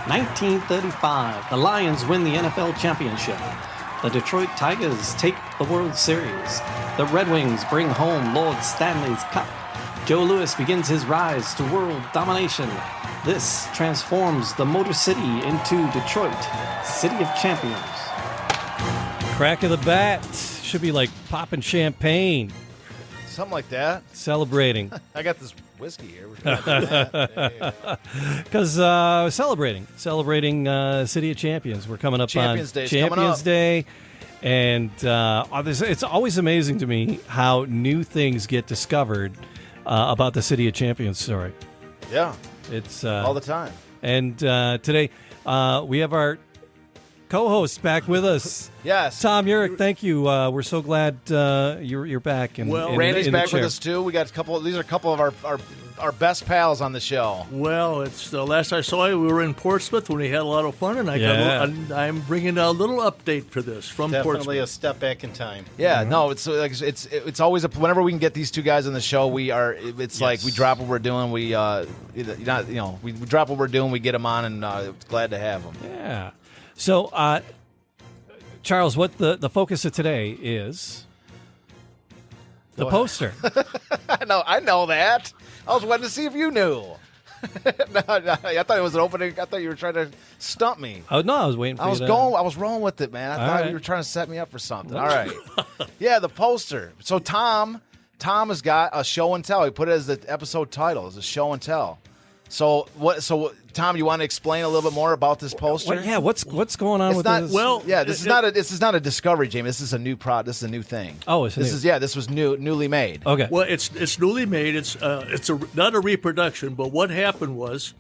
1935, the Lions win the NFL championship. The Detroit Tigers take the World Series. The Red Wings bring home Lord Stanley's Cup. Joe Louis begins his rise to world domination. This transforms the Motor City into Detroit, City of Champions. Crack of the bat. Should be like popping champagne. Something like that. Celebrating. I got this whiskey here. Because celebrating City of Champions. We're coming up Champions on Day's Champions Day. And it's always amazing to me how new things get discovered about the City of Champions story. Yeah. It's all the time. And today we have our co-host back with us. Yes. Tom Eurich, thank you. We're so glad you're back. And Randy's back with us too. We got a couple. These are a couple of our best pals on the show. Well, it's the last I saw you, we were in Portsmouth when we had a lot of fun, and I'm bringing a little update for this from Portsmouth. Definitely a step back in time. Yeah, no, it's always whenever we can get these two guys on the show, it's like we drop what we're doing, we drop what we're doing, we get them on, and glad to have them. Yeah. So, Charles, what the focus of today is the poster. I know that. I was waiting to see if you knew. No, I thought it was an opening. I thought you were trying to stump me. Oh no, I was waiting for you. I was rolling with it, man. I thought you were trying to set me up for something. All right. Yeah, the poster. So Tom has got a show and tell. He put it as the episode title, as a show and tell. So Tom, you want to explain a little bit more about this poster? What's going on with this? Well, yeah, this is not a discovery, Jamie. This is a new product. This is a new thing. Oh, this was newly made. Okay. Well, it's newly made. It's not a reproduction, but what happened was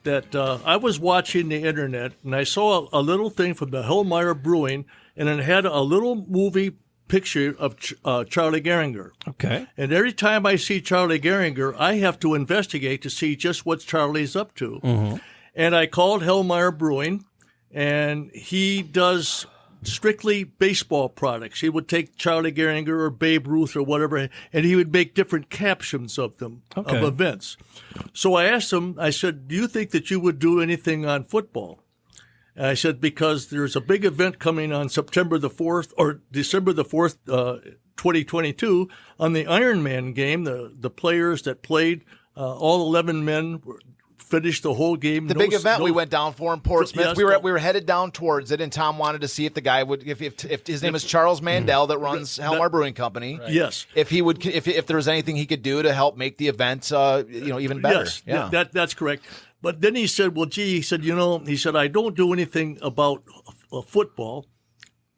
that I was watching the internet and I saw a little thing from the Helmar Brewing, and it had a little movie picture of Charlie Gehringer. Okay. And every time I see Charlie Gehringer, I have to investigate to see just what Charlie's up to. Mm-hmm. And I called Helmar Brewing, and he does strictly baseball products. He would take Charlie Gehringer or Babe Ruth or whatever, and he would make different captions of them, of events. So I asked him, I said, do you think that you would do anything on football? And I said, because there's a big event coming on September the 4th or December the 4th, 2022 on the Ironman game. The players that played, all 11 men finished the whole game. The big event we went down for in Portsmouth. Yes, we were headed down towards it, and Tom wanted to see if the guy would, if his name is Charles Mandel that runs Helmar Brewing Company. Right. Yes. If there was anything he could do to help make the event, even better. Yes. Yeah. That's correct. But then he said, well, gee, he said, I don't do anything about football.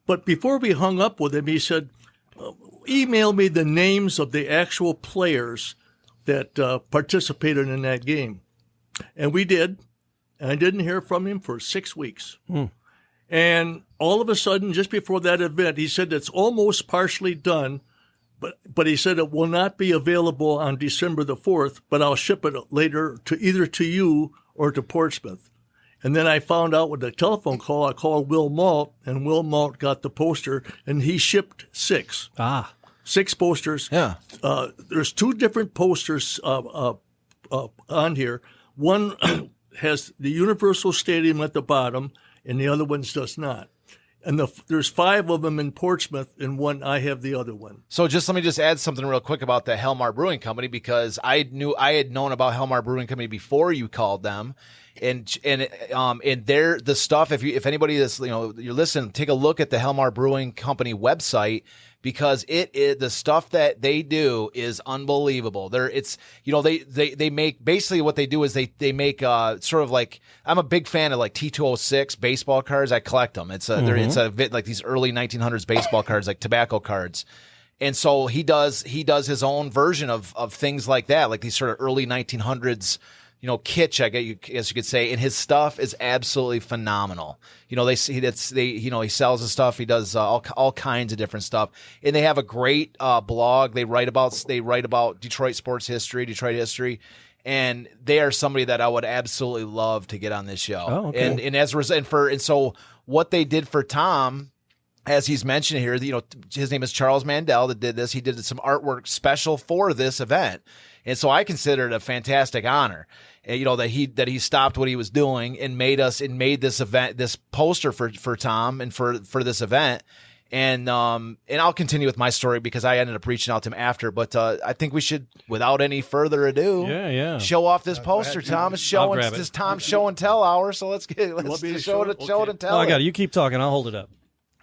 But before we hung up with him, he said, email me the names of the actual players that participated in that game. And we did. And I didn't hear from him for 6 weeks. And all of a sudden, just before that event, he said it's almost partially done. But he said it will not be available on December the 4th, but I'll ship it later to either to you or to Portsmouth. And then I found out with a telephone call, I called Will Malt, and Will Malt got the poster, and he shipped 6. 6 posters. Yeah. There's 2 different posters on here. One has the Universal Stadium at the bottom, and the other one does not. And there's 5 of them in Portsmouth, and I have the other one. So let me add something real quick about the Helmar Brewing Company, because I had known about Helmar Brewing Company before you called them, and the stuff. If anybody that's you're listening, take a look at the Helmar Brewing Company website, because the stuff that they do is unbelievable. They make, basically what they do is they make sort of like, I'm a big fan of like T206 baseball cards. I collect them. It's a bit like these early 1900s baseball cards, like tobacco cards. And so he does his own version of things like that, like these sort of early 1900s, kitsch, I guess you could say, and his stuff is absolutely phenomenal. He sells his stuff. He does all kinds of different stuff, and they have a great blog. They write about Detroit sports history, Detroit history, and they are somebody that I would absolutely love to get on this show. Oh, okay. And so what they did for Tom, as he's mentioned here, his name is Charles Mandel that did this. He did some artwork special for this event. And so I consider it a fantastic honor, that he stopped what he was doing and made this event, this poster for Tom and for this event. And I'll continue with my story because I ended up reaching out to him after. But I think we should, without any further ado, show off this poster. Tom is showing. It's this Tom's show and tell hour. So let's show it and tell. I got it. You keep talking. I'll hold it up.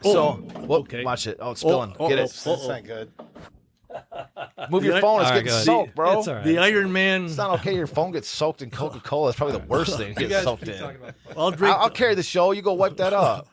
So watch it. Oh, it's spilling. Get it. That's not good. Move your phone. It's getting soaked, bro. It's all right. The Iron Man. It's not okay. Your phone gets soaked in Coca-Cola. It's probably the worst thing to get soaked in. I'll carry the show. You go wipe that up.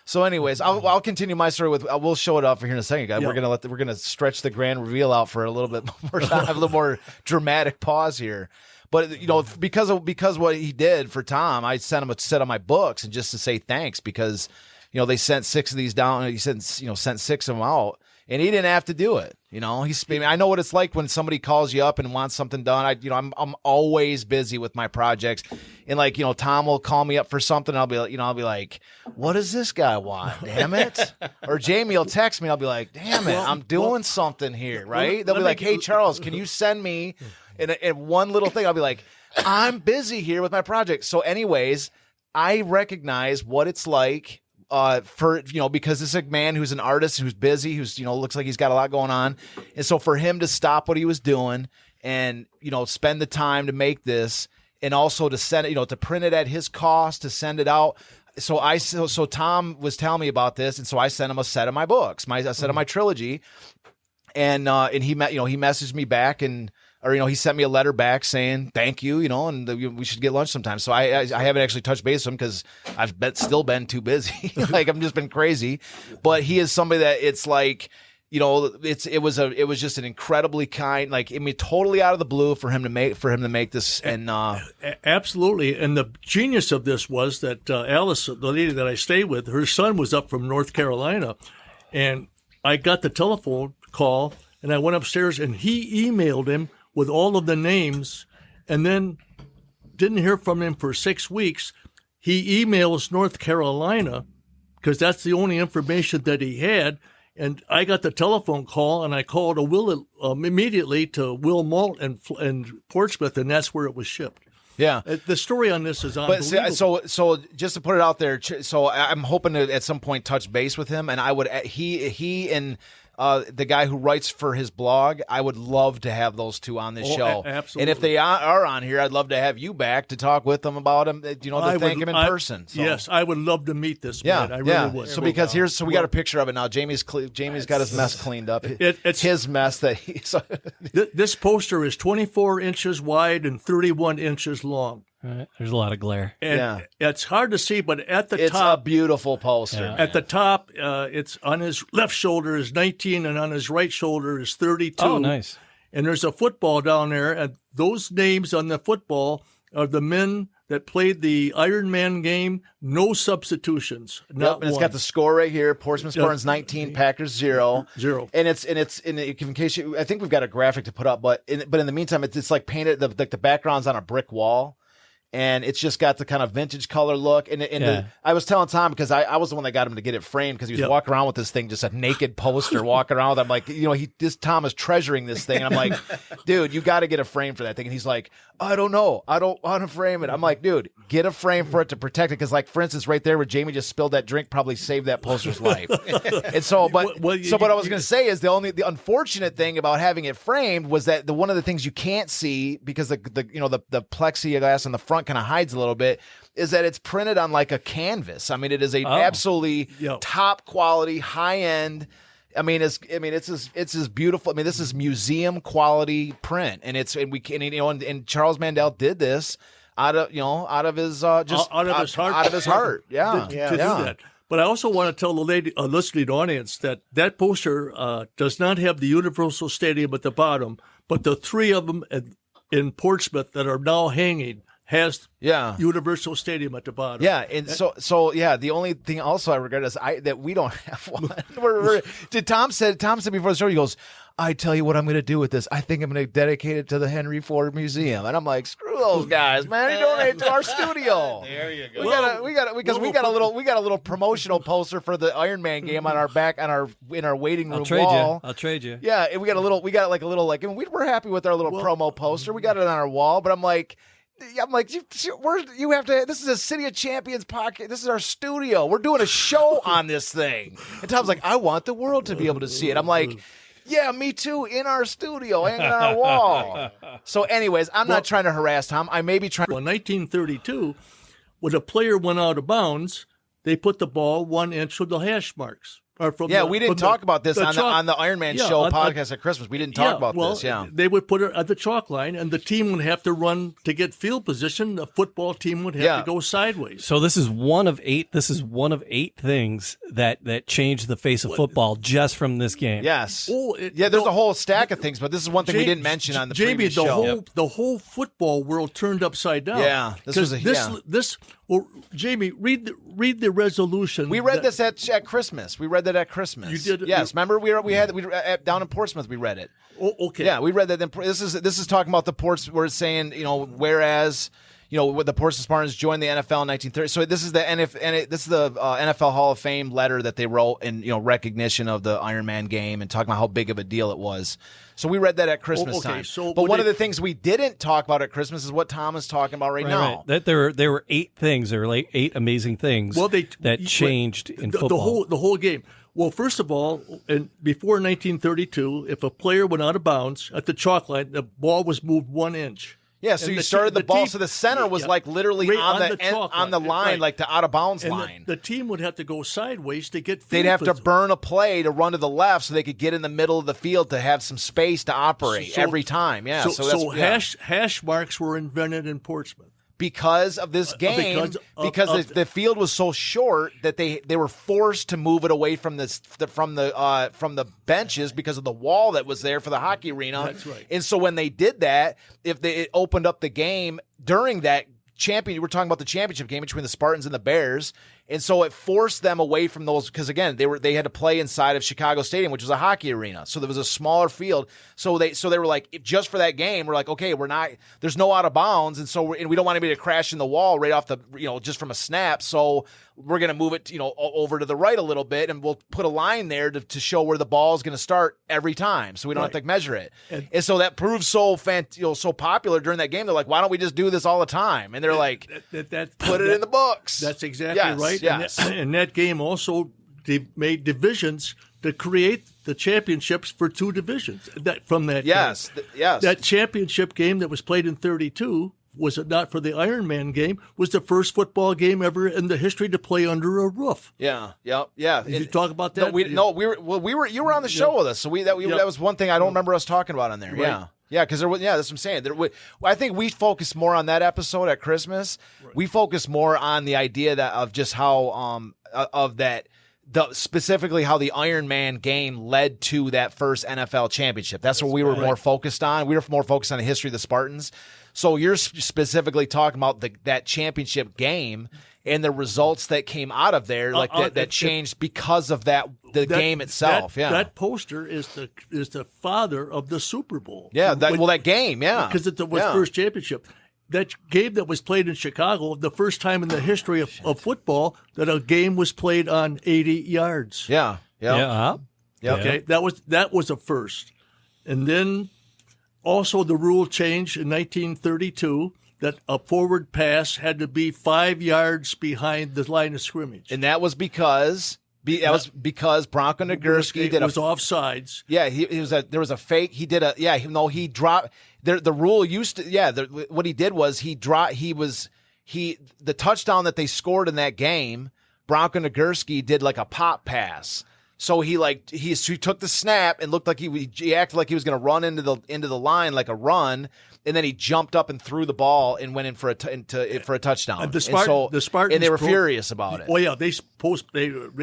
So, anyways, I'll continue my story with. We'll show it off here in a second, guys. Yeah. We're gonna stretch the grand reveal out for a little bit more time, have a little more dramatic pause here. But because what he did for Tom, I sent him a set of my books and just to say thanks because they sent 6 of these down. He sent 6 of them out, and he didn't have to do it. I know what it's like when somebody calls you up and wants something done. I'm always busy with my projects, and Tom will call me up for something. I'll be like, what does this guy want? Damn it! Or Jamie will text me. I'll be like, damn it, I'm doing something here, right? They'll be like, hey Charles, can you send me in one little thing? I'll be like, I'm busy here with my project. So, anyways, I recognize what it's like. Because this is a man who's an artist, who's busy, who's looks like he's got a lot going on, and so for him to stop what he was doing and spend the time to make this, and also to send it, to print it at his cost, to send it out. So Tom was telling me about this, and so I sent him a set of my books, a set of my trilogy, and he messaged me back or he sent me a letter back saying thank you, and we should get lunch sometime. So I haven't actually touched base with him because I've still been too busy. I've just been crazy. But he is somebody that it's like, it was just an incredibly kind, totally out of the blue for him to make this. And absolutely. And the genius of this was that Alice, the lady that I stayed with, her son was up from North Carolina, and I got the telephone call and I went upstairs and he emailed him with all of the names, and then didn't hear from him for 6 weeks. He emails North Carolina because that's the only information that he had. And I got the telephone call, and I called immediately to Will Malt and Portsmouth, and that's where it was shipped. Yeah, the story on this is unbelievable. But so just to put it out there, so I'm hoping to at some point touch base with him, and I would he and. The guy who writes for his blog, I would love to have those two on this show. Absolutely. And if they are on here, I'd love to have you back to talk with them about him, to thank him in person. So. Yes, I would love to meet this man. I really would. So we got a picture of it now. Jamie's got his mess cleaned up. It's his mess that This poster is 24 inches wide and 31 inches long. Right. There's a lot of glare. And it's hard to see, but at the top... It's a beautiful poster. Yeah. At the top, it's on his left shoulder is 19, and on his right shoulder is 32. Oh, nice. And there's a football down there, and those names on the football are the men that played the Iron Man game, no substitutions. Not and it's one. got the score right here. Portsmouth Spartans 19, Packers 0. And it's in case I think we've got a graphic to put up, but in the meantime, it's like painted, the background's on a brick wall. And it's just got the kind of vintage color look. I was telling Tom, because I was the one that got him to get it framed, because he was walking around with this thing, just a naked poster walking around with. I'm like, Tom is treasuring this thing. And I'm like, dude, you got to get a frame for that thing. And he's like, I don't know. I don't want to frame it. I'm like, dude, get a frame for it to protect it. Because, for instance, right there where Jamie just spilled that drink probably saved that poster's life. And so, what I was going to say is the unfortunate thing about having it framed was that one of the things you can't see, because the plexiglass on the front kind of hides a little bit, is that it's printed on like a canvas. I mean, it is absolutely top quality, high end. It's as beautiful. I mean, this is museum quality print, and Charles Mandel did this out of his heart. Yeah, to do that. But I also want to tell the listening audience that poster does not have the Universal Stadium at the bottom, but the 3 of them in Portsmouth that are now hanging. has Yeah. Universal Stadium at the bottom. Yeah, and so the only thing also I regret is that we don't have one. Tom said before the show, he goes, I tell you what I'm going to do with this. I think I'm going to dedicate it to the Henry Ford Museum. And I'm like, screw those guys, man. You donate to our studio. There you go. We got a little promotional poster for the Iron Man game on our back in our waiting room wall. I'll trade you. Yeah, and we got and we're happy with our little promo poster. We got it on our wall, but I'm like, you have to. This is a City of Champions podcast. This is our studio. We're doing a show on this thing. And Tom's like, I want the world to be able to see it. I'm like, yeah, me too. In our studio, hanging on our wall. So, anyways, I'm not trying to harass Tom. I may be trying. Well, in 1932, when a player went out of bounds, they put the ball 1 inch from the hash marks. We didn't talk about this on the Iron Man show podcast at Christmas. We didn't talk about this. Yeah, they would put it at the chalk line, and the team would have to run to get field position. The football team would have to go sideways. So this is one of 8. This is one of 8 things that changed the face of football just from this game. Yes. There's a whole stack of things, but this is one thing we didn't mention on the previous show. The whole football world turned upside down. Yeah, Well, Jamie, read the resolution. We read this at Christmas. We read that at Christmas. You did? Yes. Remember, we had down in Portsmouth. We read it. Oh, okay. Yeah, we read that. This is talking about the ports where it's saying, whereas, the Portsmouth Spartans joined the NFL in 1930. So this is the NFL Hall of Fame letter that they wrote in recognition of the Iron Man game and talking about how big of a deal it was. So we read that at Christmas time. But one of the things we didn't talk about at Christmas is what Tom is talking about right now. Right. That there were 8 things. There were like 8 amazing things that changed in football. The whole game. Well, first of all, before 1932, if a player went out of bounds at the chalk line, the ball was moved 1 inch. Yeah, so you started the ball, so the center was like literally right on the line, like the out of bounds line. The team would have to go sideways to get field They'd have to burn a play to run to the left so they could get in the middle of the field to have some space to operate every time. Yeah, hash marks were invented in Portsmouth. Because of this game, because the field was so short that they were forced to move it away from the benches because of the wall that was there for the hockey arena. That's right. And so when they did that, it opened up the game during that we're talking about the championship game between the Spartans and the Bears. And so it forced them away from those because, again, they had to play inside of Chicago Stadium, which was a hockey arena. So there was a smaller field. So they were like, just for that game, we're like, okay, there's no out of bounds. And so we don't want anybody to crash in the wall right off just from a snap. So we're going to move it, over to the right a little bit, and we'll put a line there to show where the ball is going to start every time, so we don't have to measure it. And so that proved so popular during that game. They're like, why don't we just do this all the time? And they're like, put it in the books. That's exactly right. Yes. And that game also made divisions to create the championships for 2 divisions. That championship game that was played in 32. Was it not for the Iron Man game, was the first football game ever in the history to play under a roof. Yeah. Did you talk about that? You were on the show with us, so that was one thing I don't remember us talking about on there. Right. Yeah, because that's what I'm saying. I think we focused more on that episode at Christmas. Right. We focused more on the idea of just how specifically how the Iron Man game led to that first NFL championship. That's what we were more focused on. We were more focused on the history of the Spartans. So you're specifically talking about that championship game and the results that came out of there, that changed because of the game itself. That poster is the father of the Super Bowl. Yeah, that game, because it was first championship. That game that was played in Chicago, the first time in the history of football that a game was played on 80 yards. Yeah. Okay, that was a first, and then. Also, the rule changed in 1932 that a forward pass had to be 5 yards behind the line of scrimmage. And that was because Bronco Nagurski did was offsides. Yeah, there was a fake. He did he dropped. The rule used to what he did was the touchdown that they scored in that game, Bronco Nagurski did like a pop pass. So he took the snap and looked like he acted like he was going to run into the line like a run, and then he jumped up and threw the ball and went in for a touchdown. And the Spartans, and they were furious about it. Well, yeah, they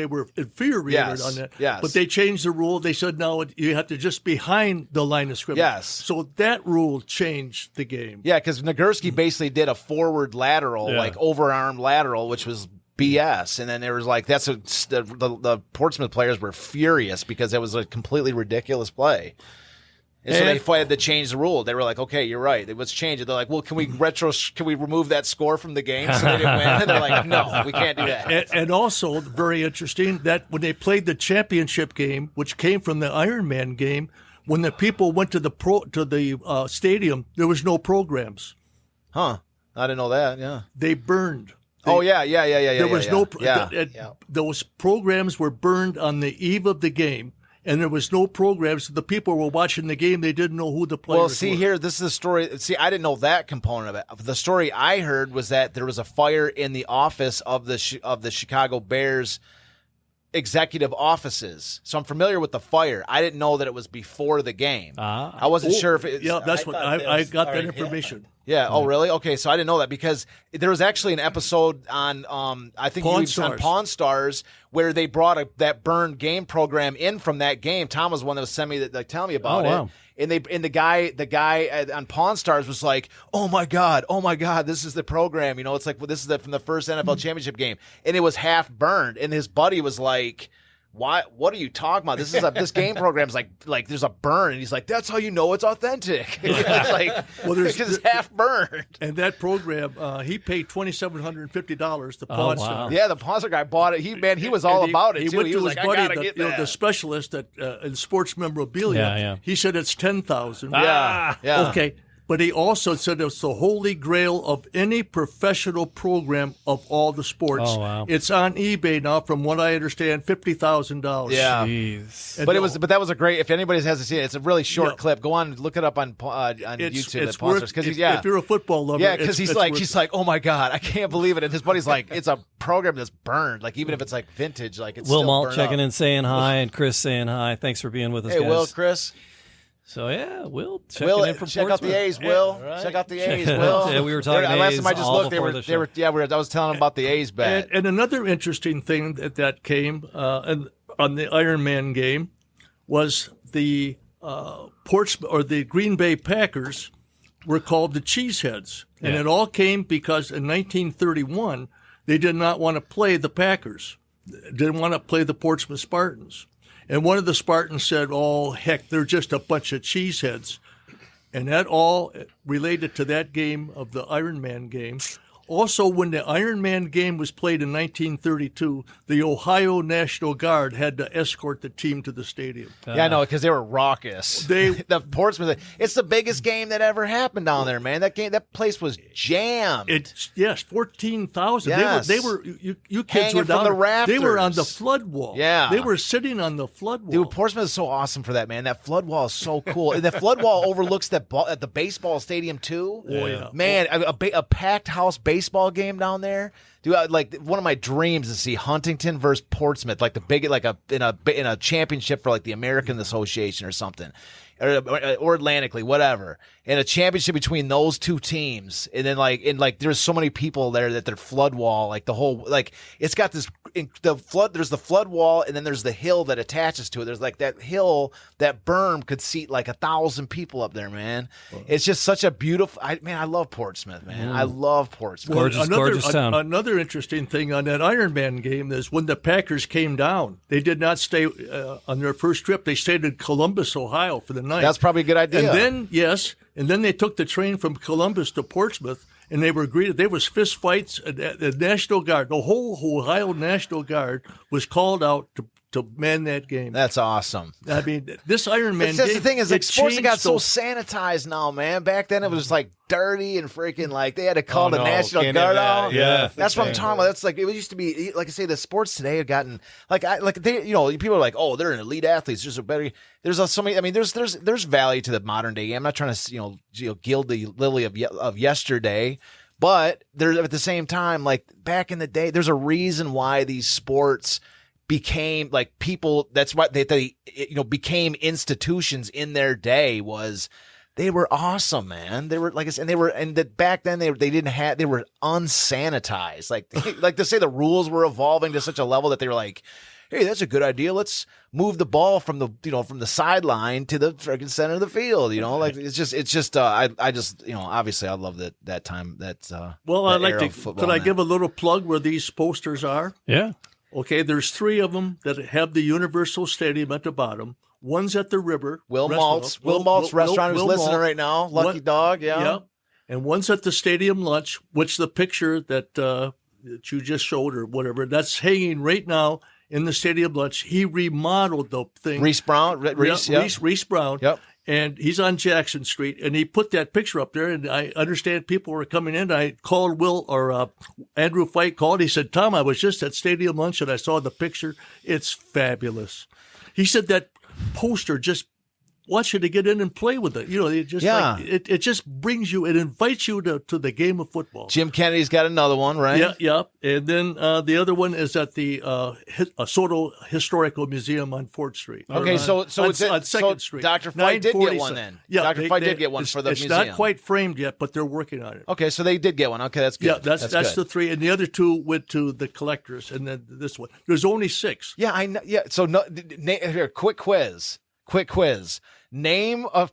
were infuriated on that. Yes. But they changed the rule. They said now you have to just behind the line of scrimmage. Yes. So that rule changed the game. Yeah, because Nagurski basically did a forward lateral, like overarm lateral, which was BS. And then there was like the Portsmouth players were furious because it was a completely ridiculous play. And so they had to change the rule. They were like, "Okay, you're right. Let's change it." They're like, "Well, can we remove that score from the game so they didn't win?" And they're like, "No, we can't do that." And also, very interesting that when they played the championship game, which came from the Ironman game, when the people went to the stadium, there was no programs. Huh? I didn't know that. Yeah. They burned. There was no. Those programs were burned on the eve of the game. And there was no programs. So the people were watching the game. They didn't know who the players were. Well, see here, this is the story. See, I didn't know that component of it. The story I heard was that there was a fire in the office of the Chicago Bears executive offices. So I'm familiar with the fire. I didn't know that it was before the game. I wasn't sure if it. Yeah, that's what I got that information. Yeah. Oh, really? Okay. So I didn't know that because there was actually an episode on, I think on Pawn Stars where they brought that burned game program in from that game. Tom was the one that was sending me telling me about it. Wow. And the guy on Pawn Stars was like, oh my God, this is the program. You know, it's like, well, this is from the first NFL championship game. And it was half burned. And his buddy was like, what are you talking about? This game program's like there's a burn, and he's like, that's how you know it's authentic. It's like, because it's half burned. And that program, he paid $2,750 to Pawn Stars. Yeah, the Pawn Star guy bought it. He was all about it. He too. went He to was his like, buddy, I gotta get that. the specialist in sports memorabilia. Yeah. He said it's $10,000. Yeah. Okay. But he also said it's the holy grail of any professional program of all the sports. Oh, wow. It's on eBay now, from what I understand, $50,000. Yeah. Jeez. But that was a great. If anybody hasn't seen it, it's a really short clip. Go on, look it up on YouTube. It's worth, if you're a football lover. Yeah, because he's like, oh my God, I can't believe it. And his buddy's like, it's a program that's burned. Like even if it's like vintage, like it's Will still Malt burned checking up. in, saying hi, and Chris saying hi. Thanks for being with us, Hey, guys. Will, Chris. So yeah, Will checking in from check Portsmouth. out the A's, Will. Yeah, right. Check out the A's, Will. Yeah, we were talking last A's time I just all looked. before the show. I was telling them about the A's bet. And another interesting thing that came on the Ironman game was the Portsmouth or the Green Bay Packers were called the Cheeseheads, and it all came because in 1931 they did not want to play the Packers, didn't want to play the Portsmouth Spartans. And one of the Spartans said, oh, heck, they're just a bunch of cheeseheads. And that all related to that game of the Ironman game. Also, when the Ironman game was played in 1932, the Ohio National Guard had to escort the team to the stadium. Yeah, I know, because they were raucous. The Portsmouth. It's the biggest game that ever happened down there, man. That place was jammed. 14,000. Yes. They were you kids Hanging were down from the rafters. They were on the flood wall. Yeah. They were sitting on the flood wall. Dude, Portsmouth is so awesome for that, man. That flood wall is so cool. And the flood wall overlooks at the baseball stadium, too. Oh, yeah. Man, a packed house baseball game down there. Dude, like one of my dreams is to see Huntington versus Portsmouth, like in a championship for like the American Association or something, or Atlantically, whatever. And a championship between those two teams, and then there's so many people there that their flood wall, like the whole, like it's got this there's the flood wall, and then there's the hill that attaches to it. There's like that hill, that berm could seat like 1,000 people up there, man. It's just such a beautiful. I love Portsmouth, man. I love Portsmouth. Gorgeous town. Another interesting thing on that Ironman game is when the Packers came down, they did not stay on their first trip. They stayed in Columbus, Ohio for the night. That's probably a good idea. And then they took the train from Columbus to Portsmouth, and they were greeted. There was fist fights. The National Guard, the whole Ohio National Guard, was called out to man that game. That's awesome. I mean, this Ironman That's game. the thing is, like, sports have got so those- sanitized now, man. Back then, it was just like dirty and freaking like they had to call the National can't Guard have that. out. Yeah, that's what I'm talking about. That's like it used to be. Like I say, the sports today have gotten people are like, oh, they're an elite athletes. There's a better. There's so many. I mean, there's value to the modern day game. I'm not trying to gild the lily of yesterday. But there, at the same time, like back in the day, there's a reason why these sports became like people. That's what they became institutions in their day. Was they were awesome, man. They were like I said, back then they were unsanitized. Like to say the rules were evolving to such a level that they were like, hey, that's a good idea. Let's move the ball from the sideline to the freaking center of the field. Like it's just obviously I love that time. I'd like to. Could I give a little plug where these posters are? Yeah. Okay, there's 3 of them that have the Universal Stadium at the bottom. One's at the river. Will Malt's restaurant who's listening right now. Lucky Dog, yeah. Yeah. And one's at the stadium lunch, which the picture that you just showed or whatever, that's hanging right now in the stadium lunch. He remodeled the thing. Reese Brown. Reese Brown. Yep. And he's on Jackson Street, and he put that picture up there. And I understand people were coming in. I called Andrew Fite called. He said, Tom, I was just at stadium lunch and I saw the picture. It's fabulous. He said that poster just wants you to get in and play with it. It just brings you, it invites you to the game of football. Jim Kennedy's got another one, right? Yeah. And then the other one is at the Soto Historical Museum on 4th Street. Okay, so it's on 2nd Street. Dr. Fite did get one then. Yeah, Dr. Fite did get one for the museum. It's not quite framed yet, but they're working on it. Okay, so they did get one. Okay, that's good. Yeah, that's the 3. And the other 2 went to the collectors, and then this one. There's only 6. Yeah, I know. Yeah, so here, quick quiz. Name a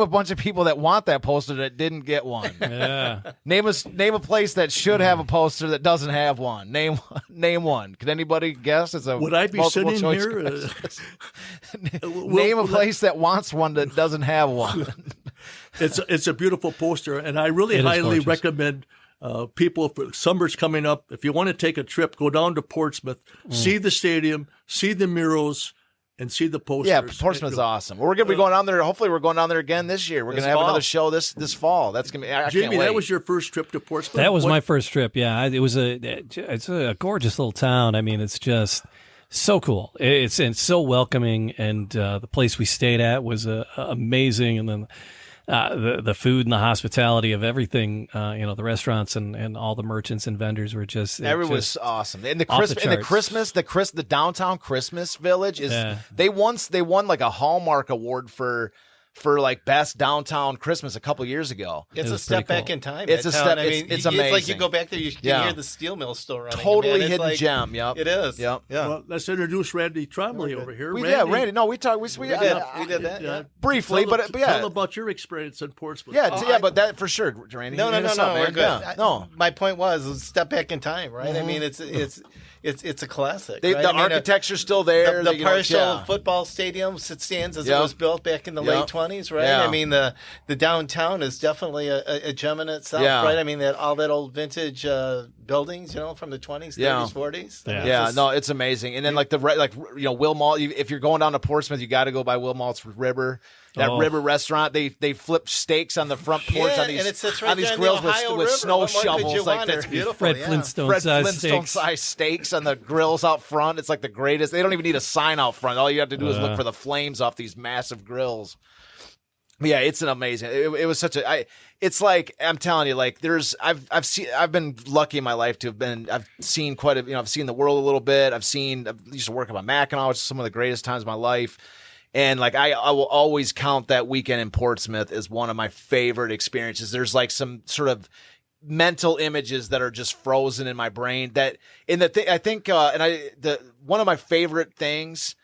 bunch of people that want that poster that didn't get one. Yeah. Name a place that should have a poster that doesn't have one. Name one. Could anybody guess? Would I be sitting here? Name a place that wants one that doesn't have one. It's a beautiful poster, and I really highly recommend people, for summer's coming up, if you want to take a trip, go down to Portsmouth, see the stadium, see the murals, and see the posters. Yeah, Portsmouth's awesome. We're going to be going down there. Hopefully, we're going down there again this year. We're going to have another show this fall. That's going to be. Jamie, can't wait. That was your first trip to Portsmouth. That was my first trip. Yeah, it's a gorgeous little town. I mean, it's just so cool. It's so welcoming, and the place we stayed at was amazing. And then the food and the hospitality of everything, the restaurants and all the merchants and vendors were just was awesome. And the downtown Christmas Village they won like a Hallmark award for like best downtown Christmas a couple years ago. It's a step back in time. It's a step. It's amazing. It's like you go back there, you can hear the steel mill still running. Totally hidden gem. Yep. It is. Yep. Yeah. Well, let's introduce Randy Trombley over here. Randy. No, we talked. We did that. Yeah. Briefly, but tell about your experience in Portsmouth. But that for sure, Randy. No, we're good. No, my point was step back in time, right? I mean, it's a classic. The architecture's still there. The partial football stadium stands as it was built back in the late 20s, right? Yeah. I mean, the downtown is definitely a gem in itself, right? I mean, all that old vintage buildings, from the 20s, 30s, 40s. Yeah, it's amazing. And then Will Malt. If you're going down to Portsmouth, you got to go by Will Malt's River. That river restaurant, they flip steaks on the front porch on these grills with snow shovels. It's beautiful. Fred Flintstone size steaks on the grills out front. It's like the greatest. They don't even need a sign out front. All you have to do is look for the flames off these massive grills. Yeah, it's an amazing. It was such a. It's like I'm telling you, like I've been lucky in my life to have been. I've seen quite a. I've seen the world a little bit. I used to work at Mackinac, which is some of the greatest times of my life. And like I will always count that weekend in Portsmouth as one of my favorite experiences. There's like some sort of mental images that are just frozen in my brain. That one of my favorite things,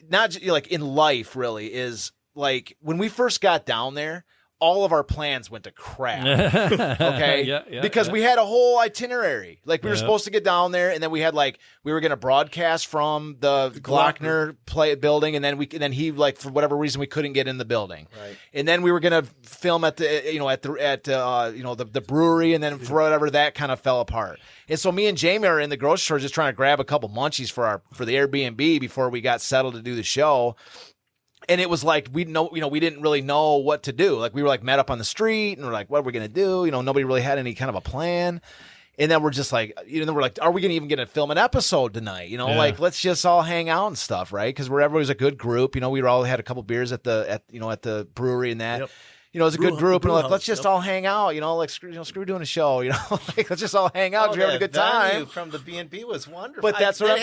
not like in life, really, is like when we first got down there. All of our plans went to crap. Okay, because we had a whole itinerary. Like we were supposed to get down there, and then we were going to broadcast from the Glockner building, and then he for whatever reason we couldn't get in the building. Right. And then we were going to film at the brewery, and then for whatever that kind of fell apart. And so me and Jamie are in the grocery store just trying to grab a couple munchies for the Airbnb before we got settled to do the show. And it was like we didn't really know what to do. Like we were met up on the street and we're like, what are we gonna do? Nobody really had any kind of a plan. And then we're just like, we're like, are we gonna even get to film an episode tonight? Like let's just all hang out and stuff, right? Because everybody's a good group. We all had a couple beers at the brewery and that. Yep. you know, it was a good group, and like, house, let's just all hang out, you know, like screw doing a show, you know, like let's just all hang out, 'cause we're having a good time. From the B&B was wonderful. But that's what I'm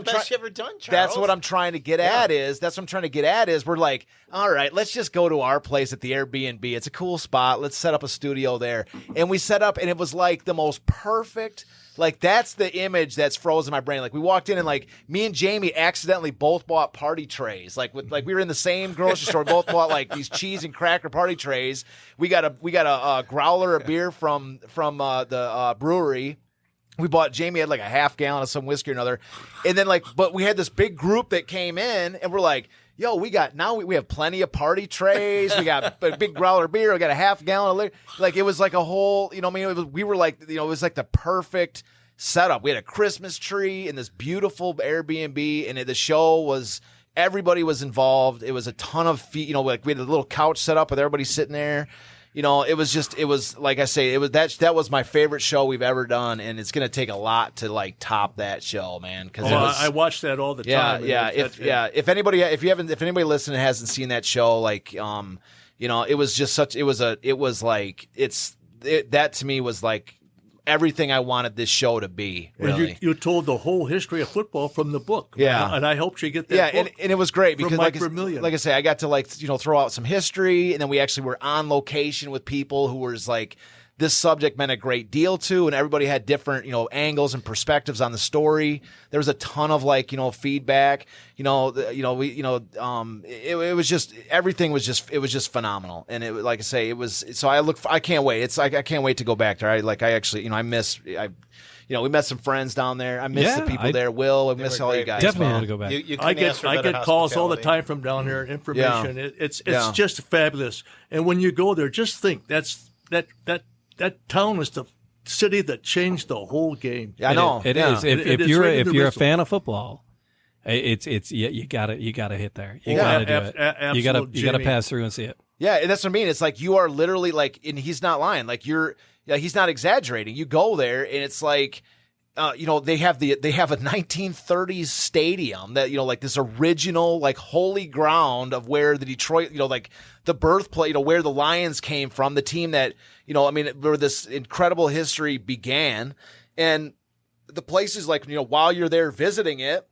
trying. Ever done, Charles. That's what I'm trying to get at. Is we're like, all right, let's just go to our place at the Airbnb. It's a cool spot. Let's set up a studio there, and we set up, and it was like the most perfect. Like, that's the image that's frozen in my brain. Like, we walked in and, like, me and Jamie accidentally both bought party trays. Like, we were in the same grocery store, both bought, like, these cheese and cracker party trays. We got a growler of beer from the brewery. Jamie had, like, a half gallon of some whiskey or another. And then, like, but we had this big group that came in, and we're like, yo, we have plenty of party trays. We got a big growler beer. We got a half gallon of liquor. Like, it was like a whole, you know what I mean? We were like, you know, it was like the perfect setup. We had a Christmas tree in this beautiful Airbnb, and the show was, everybody was involved. It was a ton of you know, like we had a little couch set up with everybody sitting there. You know, it was like I say, that was my favorite show we've ever done, and it's going to take a lot to like top that show, man. Because I watch that all the time. If anybody listening hasn't seen that show, like, you know, it was just that to me was like everything I wanted this show to be. Really, and you told the whole history of football from the book. Yeah, and I helped you get that. Yeah, and it was great because, like I say, I got to, like, you know, throw out some history, and then we actually were on location with people who was like, this subject meant a great deal to, and everybody had different, you know, angles and perspectives on the story. There was a ton of, like, you know, feedback. It was just, everything was just phenomenal. And it, like I say, it was. So I can't wait. I can't wait to go back there. We met some friends down there. I miss the people there. Will, I miss all you guys. Definitely want to go back. I get calls all the time from down there. Information. Yeah. It's just fabulous. And when you go there, just think that town was the city that changed the whole game. Yeah, I know. It is. If you're a fan of football, you gotta hit there. You gotta do it. You gotta pass through and see it. Yeah, and that's what I mean. It's like you are literally like, and he's not lying. Like he's not exaggerating. You go there, and it's like, they have a 1930s stadium that, you know, like this original, like, holy ground of where the Detroit, you know, like the birthplace, you know, where the Lions came from, the team that, you know, I mean, where this incredible history began. And the places, like, you know, while you're there visiting it,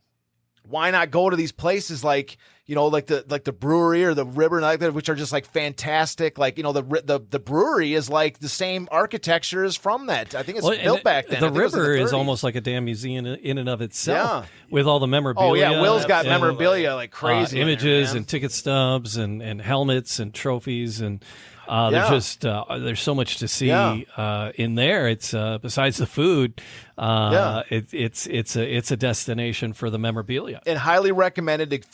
why not go to these places like, you know, like the brewery or the river, like that, which are just like fantastic. Like, you know, the brewery is like the same architecture as from that. I think it's built back then. The river is almost like a damn museum in and of itself, with all the memorabilia. Oh yeah, Will's got memorabilia like crazy, images and ticket stubs and helmets and trophies and. There's so much to see in there. It's besides the food, it's a destination for the memorabilia, and highly recommended it's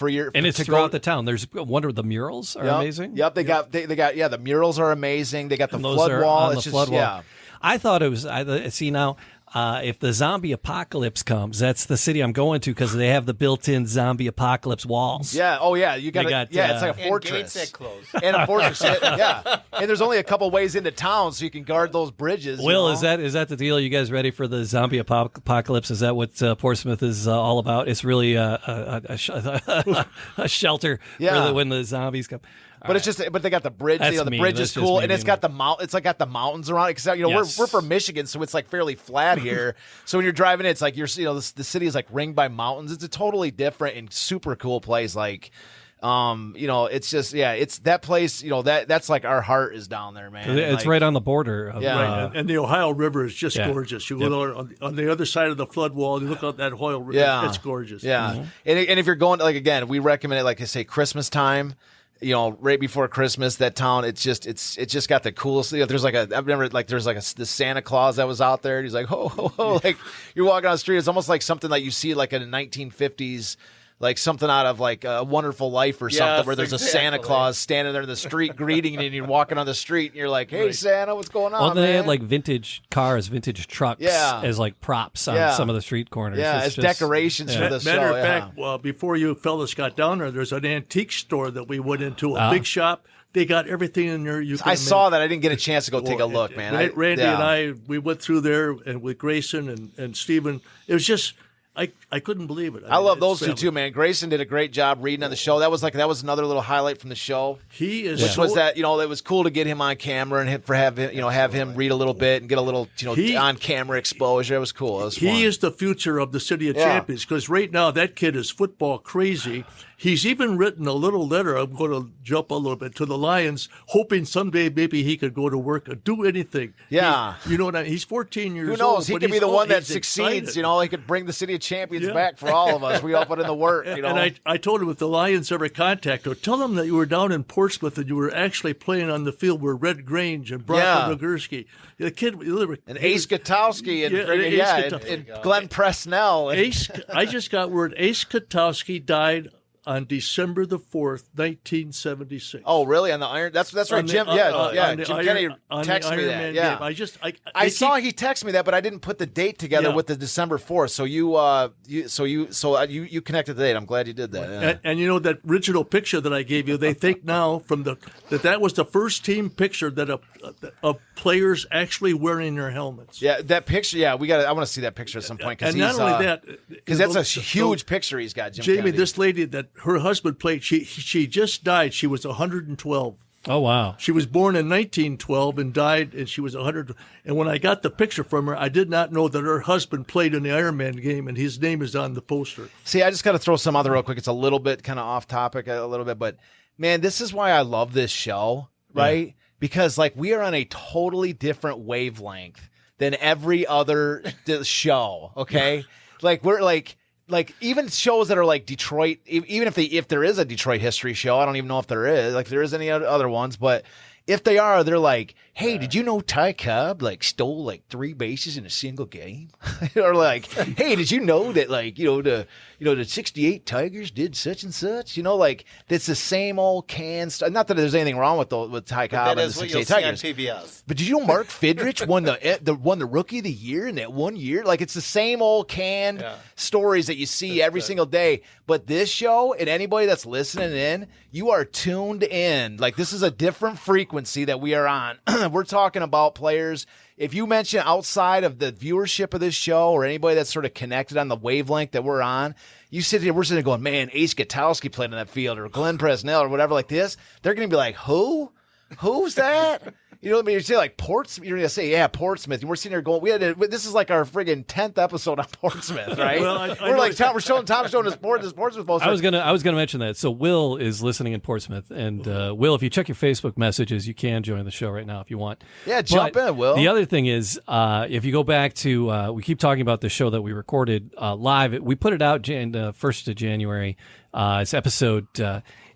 throughout the town. There's the murals are amazing. Yep, they got the murals are amazing. They got the flood wall. It's just wall. I thought it was. See now. If the zombie apocalypse comes, that's the city I'm going to because they have the built-in zombie apocalypse walls. Yeah. Oh, yeah. You got it's like a fortress. And gates that close. And a fortress. Yeah. And there's only a couple ways into town, so you can guard those bridges. Will, is that the deal? Are you guys ready for the zombie apocalypse? Is that what Portsmouth is all about? It's really a shelter for when the zombies come. But it's just, but they got the bridge. The bridge is cool, and it's got the it's like got the mountains around it. Because we're from Michigan, so it's like fairly flat here. So when you're driving, it's like the city is like ringed by mountains. It's a totally different and super cool place. Like, it's just it's that place. That's like our heart is down there, man. It's right on the border. And the Ohio River is just gorgeous. You go on the other side of the flood wall. You look at that Ohio River. Yeah. It's gorgeous. Yeah, and if you're going, like, again, we recommend it. Like I say, Christmas time. Right before Christmas, that town, it's just got the coolest. There's like the Santa Claus that was out there. And he's like, ho, ho, ho. Like, you're walking on the street. It's almost like something like you see like in the 1950s, like something out of like A Wonderful Life or something, where there's a Santa Claus standing there in the street greeting you, and you're walking on the street and you're like, hey, Santa, what's going on? Well, they had like vintage cars, vintage trucks as like props on some of the street corners. Yeah, as decorations for the show. Matter of fact, before you fellas got down there's an antique store that we went into, a big shop. They got everything in there. I saw that. I didn't get a chance to go take a look, man. Randy and I, we went through there and with Grayson and Stephen. It was just, I couldn't believe it. I mean, love it's those two family. too, man. Grayson did a great job reading on the show. That was another little highlight from the show. He is, Which was that, it was cool to get him on camera and have him read a little bit and get a little on camera exposure. It was cool. It was fun. He is the future of the City of Champions, because right now that kid is football crazy. He's even written a little letter. I'm going to jump a little bit to the Lions, hoping someday maybe he could go to work or do anything. Yeah. You know what I mean? He's 14 years old. Who knows? He but could be he's the one that he's succeeds. excited. He could bring the City of Champions back for all of us. We all put in the work. And I told him, if the Lions ever contact her, tell them that you were down in Portsmouth and you were actually playing on the field where Red Grange and Bronco Nagurski, the kid, and Ace Katowski and Glenn Presnell. I just got word Ace Katowski died on December the 4th, 1976. Oh, really? On the Iron? That's right, Jim. Jim Kennedy texted me that. Yeah, I saw he texted me that, but I didn't put the date together with the December 4th. So you connected the date. I'm glad you did that. Yeah. And that original picture that I gave you, they think now that was the first team picture that of players actually wearing their helmets. Yeah, that picture. Yeah, I want to see that picture at some point because not only that, because that's a huge picture he's got. Jim Jamie, Kennedy. this lady that her husband played, she just died. She was 112. Oh, wow. She was born in 1912 and died, and she was 100. And when I got the picture from her, I did not know that her husband played in the Ironman game, and his name is on the poster. See, I just got to throw some other real quick. It's a little bit kind of off topic a little bit, but man, this is why I love this show, right? Yeah. Because we are on a totally different wavelength than every other show, okay? We're even shows that are Detroit, even if there is a Detroit history show, I don't even know if there is, if there is any other ones, but if they are, they're like, hey, did you know Ty Cobb stole 3 bases in a single game? Or hey, did you know that the 68 Tigers did such and such? It's the same old canned stuff. Not that there's anything wrong with Ty Cobb and the 68 Tigers. On PBS. But did you know Mark Fidrich won the Rookie of the Year in that 1 year? It's the same old canned stories that you see every single day. But this show, and anybody that's listening in, you are tuned in. This is a different frequency that we are on. We're talking about players. If you mention outside of the viewership of this show or anybody that's sort of connected on the wavelength that we're on, we're sitting there going, man, Ace Katowski played on that field, or Glenn Presnell or whatever like this. They're going to be like, who? Who's that? You say Portsmouth. You're going to say, Portsmouth. And we're sitting there going, this is our friggin' 10th episode on Portsmouth, right? Well, Tom's showing us Portsmouth. I was gonna mention that. So Will is listening in Portsmouth, and Will, if you check your Facebook messages, you can join the show right now if you want. Yeah, jump in, Will. The other thing is, if you go back to, we keep talking about the show that we recorded live. We put it out 1st of January. It's episode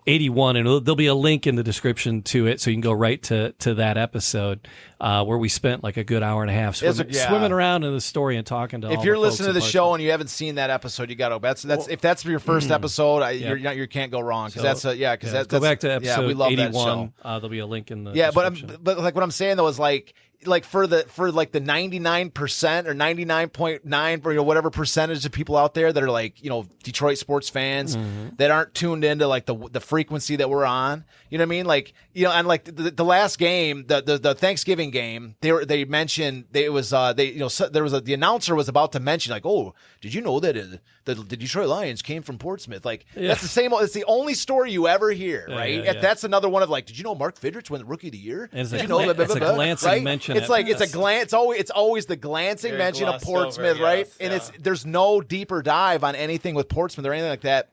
81, and there'll be a link in the description to it, so you can go right to that episode where we spent a good hour and a half swimming around in the story and talking to. If you're listening to the show and you haven't seen that episode, you got to. That's if that's your first episode, you can't go wrong because go back to episode we love 81. That show. There'll be a link in the description. But what I'm saying though is for the 99% or 99.9 or whatever percentage of people out there that are Detroit sports fans that aren't tuned into the frequency that we're on, you know what I mean? And the last game, the Thanksgiving game, they mentioned there was the announcer was about to mention oh, did you know that the Detroit Lions came from Portsmouth? That's the same. It's the only story you ever hear, right? That's another one of did you know Mark Fidrich won the Rookie of the Year? Did you know? It's a glancing mention. It's a glance. It's always the glancing mention of Portsmouth, right? And there's no deeper dive on anything with Portsmouth or anything like that.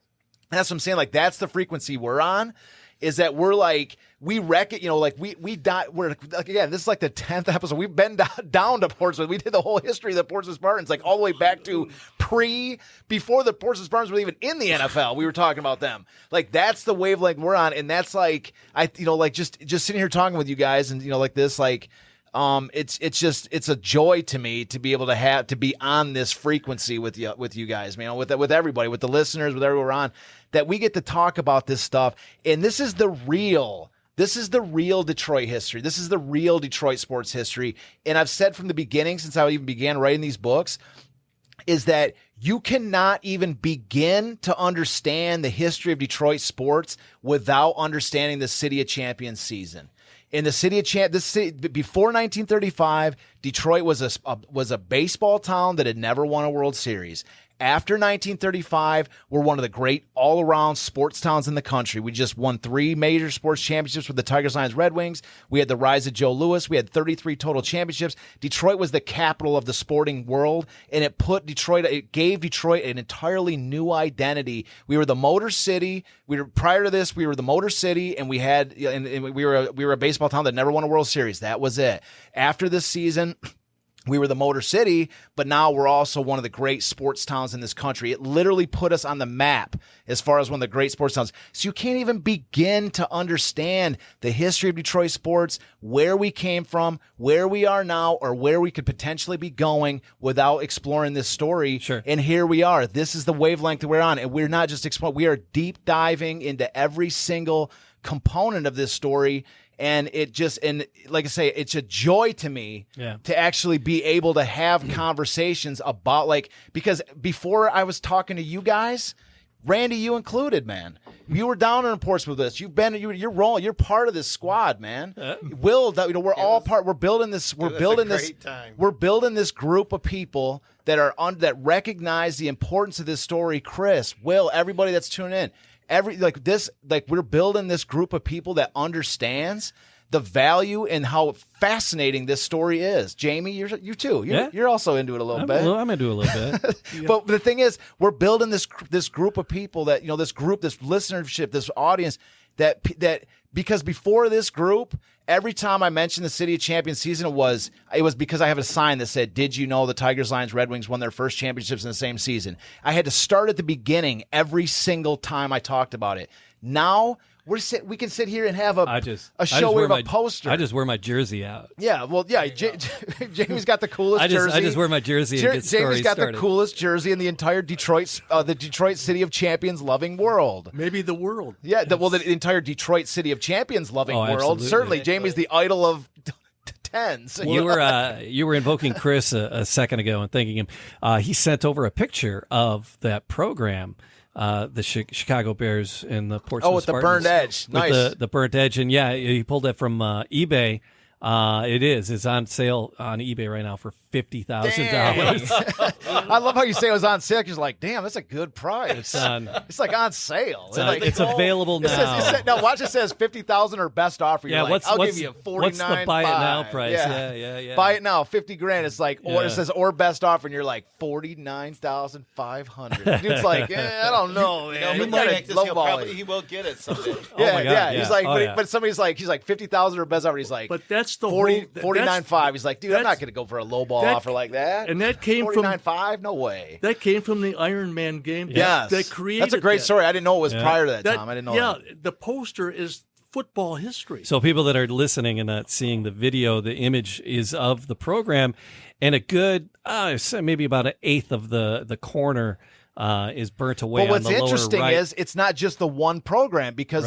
And that's what I'm saying. That's the frequency we're on. Is that we're we wreck it, we die. We're again, this is the 10th episode. We've been down to Portsmouth. We did the whole history of the Portsmouth Spartans, all the way back to before the Portsmouth Spartans were even in the NFL. We were talking about them. That's the wavelength we're on, and that's just sitting here talking with you guys, and this. It's a joy to me to be able to be on this frequency with you guys, man, with everybody, with the listeners, with everyone we're on, that we get to talk about this stuff. And this is the real Detroit history. This is the real Detroit sports history. And I've said from the beginning, since I even began writing these books, is that you cannot even begin to understand the history of Detroit sports without understanding the City of Champions season. In the city of before 1935, Detroit was a baseball town that had never won a World Series. After 1935, we're one of the great all-around sports towns in the country. We just won 3 major sports championships with the Tigers, Lions, Red Wings. We had the rise of Joe Louis. We had 33 total championships. Detroit was the capital of the sporting world, and it gave Detroit an entirely new identity. We were the Motor City. Prior to this, we were the Motor City, and we were a baseball town that never won a World Series. That was it. After this season, we were the Motor City, but now we're also one of the great sports towns in this country. It literally put us on the map as far as one of the great sports towns. So you can't even begin to understand the history of Detroit sports, where we came from, where we are now, or where we could potentially be going without exploring this story. Sure. And here we are. This is the wavelength that we're on. And we're not just exploring, we are deep diving into every single component of this story. And like I say, it's a joy to me to actually be able to have conversations about, because before I was talking to you guys, Randy, you included, man. You were down in Portsmouth with us. You're rolling. You're part of this squad, man. Will, we're all part. We're building this. We're building this group of people that recognize the importance of this story. Chris, Will, everybody that's tuning in. We're building this group of people that understands the value and how fascinating this story is. Jamie, you too. You're also into it a little bit. I'm into it a little bit. But the thing is, we're building this group of people that, this listenership, this audience that because before this group, every time I mentioned the City of Champions season, it was because I have a sign that said, "Did you know the Tigers, Lions, Red Wings won their first championships in the same season?" I had to start at the beginning every single time I talked about it. Now we can sit here and have a show where we have a poster. I just wear my jersey out. Yeah, well, yeah. Jamie's got the coolest jersey. I just wear my jersey and get Jamie's got started. the coolest jersey in the entire the Detroit City of Champions loving world. Maybe the world. Yeah, the entire Detroit City of Champions loving world. Absolutely. Certainly, Jamie's the idol of tens. You were invoking Chris a second ago and thanking him. He sent over a picture of that program. The Chicago Bears and the Portsmouth with the Spartans. burned edge. Nice. With the burnt edge. And he pulled that from eBay. It's on sale on eBay right now for $50,000. I love how you say it was on sale. You're like, damn, that's a good price. It's like on sale. It's available now. Watch, it says 50,000 or best offer. You're I'll give you 49.5. What's the buy it now price? Yeah. Buy it now, $50,000. It's like, or it says or best offer, and you're like 49,500. Dude's like, I don't know, man. He will get it someday. Yeah. He's like, but somebody's like, he's like 50,000 or best offer. He's like, but that's the 49.5. He's like, dude, I'm not going to go for a low ball offer like that. And that came 49.5. No way. That came from the Iron Man game. Yes, that created. That's a great story. I didn't know it was prior to that, Tom. I didn't know. Yeah, the poster is football history. So people that are listening and not seeing the video, the image is of the program, and a good maybe about an eighth of the corner is burnt away. But what's on the interesting lower right. is it's not just the one program, because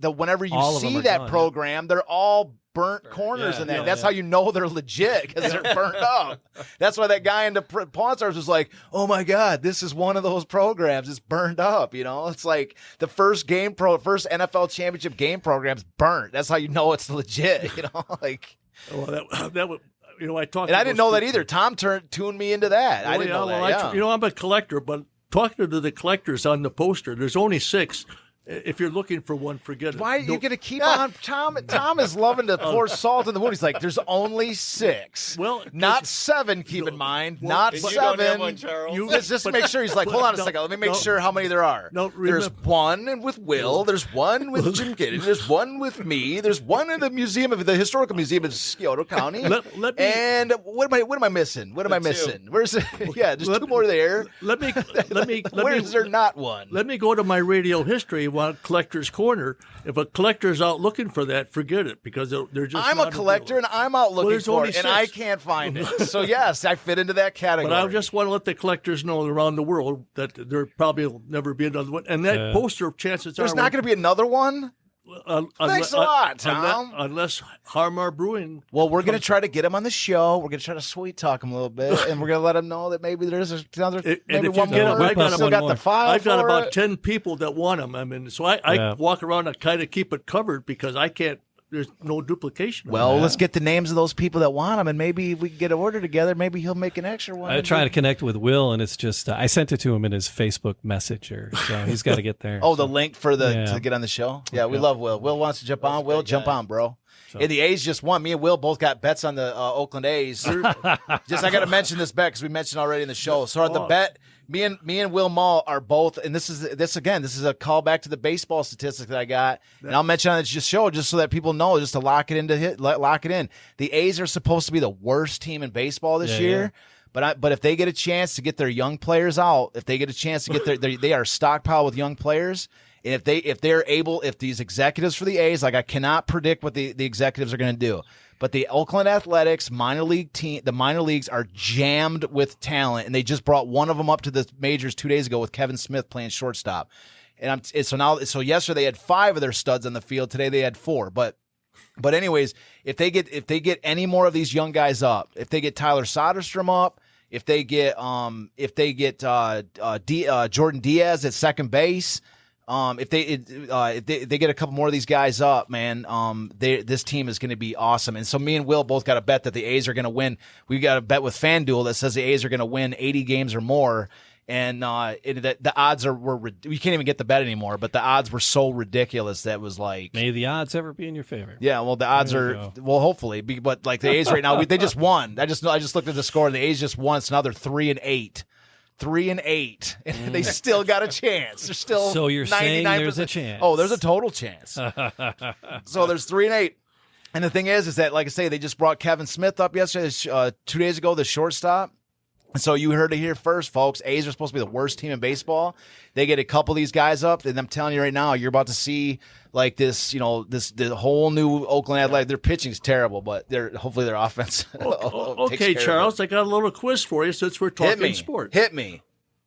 whenever you see that program, they're all burnt corners in that. That's how you know they're legit, because they're burnt up. That's why that guy in the Pawn Stars was like, "Oh my God, this is one of those programs. It's burned up." It's like the first NFL championship game program's burnt. That's how you know it's legit. That would. I talked. And I didn't know that either. Tom tuned me into that. I didn't know that. I'm a collector, but talking to the collectors on the poster, there's only 6. If you're looking for one, forget it. Why are you going to keep on? Tom is loving to pour salt in the wound. He's like, there's only 6. Well, not 7, keep in mind. Not 7. You don't have one, Charles. Just make sure. He's like, hold on a second. Let me make sure how many there are. There's one with Will. There's one with Jim Giddens. There's one with me. There's one in the Historical Museum of Scioto County. And what am I missing? What am I missing? Where's it? Yeah, there's 2 more there. Where is there not one? Let me go to my radio history. One collector's corner. If a collector's out looking for that, forget it, because they're just. I'm a collector and I'm out looking for it, and I can't find it. So yes, I fit into that category. But I just want to let the collectors know around the world that there probably will never be another one. And that poster, chances there's are not going to be another one. Thanks a lot, Tom. Unless Helmar Brewing. Well, we're going to try to get him on the show. We're going to try to sweet talk him a little bit, and we're going to let him know that maybe there's another. Maybe one more. I've got the file. I've got about 10 people that want them. I mean, so I walk around and kind of keep it covered, because I can't there's no duplication. Well, let's get the names of those people that want them, and maybe if we can get an order together, maybe he'll make an extra one. I try to connect with Will, and it's just I sent it to him in his Facebook Messenger, so he's got to get there. The link for to get on the show. Yeah, we love Will. Will wants to jump on. Will, jump on, bro. So. And the A's just won. Me and Will both got bets on the Oakland A's. I got to mention this bet because we mentioned already in the show. So the bet. Me and Will Mull are both, and this is a callback to the baseball statistic that I got, and I'll mention on this show just so that people know, just to lock it in. The A's are supposed to be the worst team in baseball this year, but if they get a chance to get their young players out, if they get a chance to get they are stockpiled with young players, and if these executives for the A's, like I cannot predict what the executives are going to do. But the Oakland Athletics minor league team, the minor leagues are jammed with talent, and they just brought one of them up to the majors 2 days ago with Kevin Smith playing shortstop. So yesterday they had 5 of their studs on the field. Today they had 4. But anyways, if they get any more of these young guys up, if they get Tyler Soderstrom up, if they get Jordan Diaz at second base. If they get a couple more of these guys up, man, this team is going to be awesome. And so me and Will both got a bet that the A's are going to win. We got a bet with FanDuel that says the A's are going to win 80 games or more. And the odds we can't even get the bet anymore, but the odds were so ridiculous that was like, may the odds ever be in your favor. Yeah, well, the odds hopefully, but like the A's right now, they just won. I just looked at the score. The A's just won. It's another 3-8. 3-8, and they still got a chance. They're still so you're 99%. saying there's a chance. Oh, there's a total chance. So there's 3-8, and the thing is that, like I say, they just brought Kevin Smith up yesterday, 2 days ago, the shortstop. So you heard it here first, folks. A's are supposed to be the worst team in baseball. They get a couple of these guys up, and I'm telling you right now, you're about to see like this, the whole new Oakland Athletics. Their pitching is terrible, but hopefully their offense. Okay, Charles, I got a little quiz for you since we're talking sports. Hit me.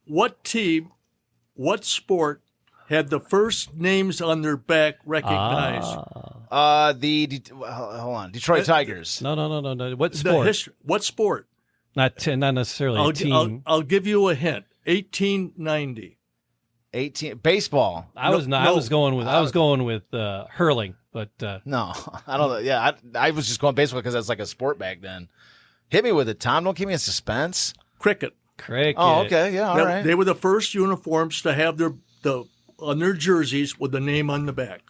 What sport had the first names on their back recognized? Hold on, Detroit Tigers. No. What sport? What sport? Not necessarily a team. I'll give you a hint. 1890. Baseball. I was going with hurling, but no, I don't know. Yeah, I was just going baseball because that's like a sport back then. Hit me with it, Tom. Don't keep me in suspense. Cricket. Oh, okay. Yeah, all right. They were the first uniforms to have on their jerseys with the name on the back.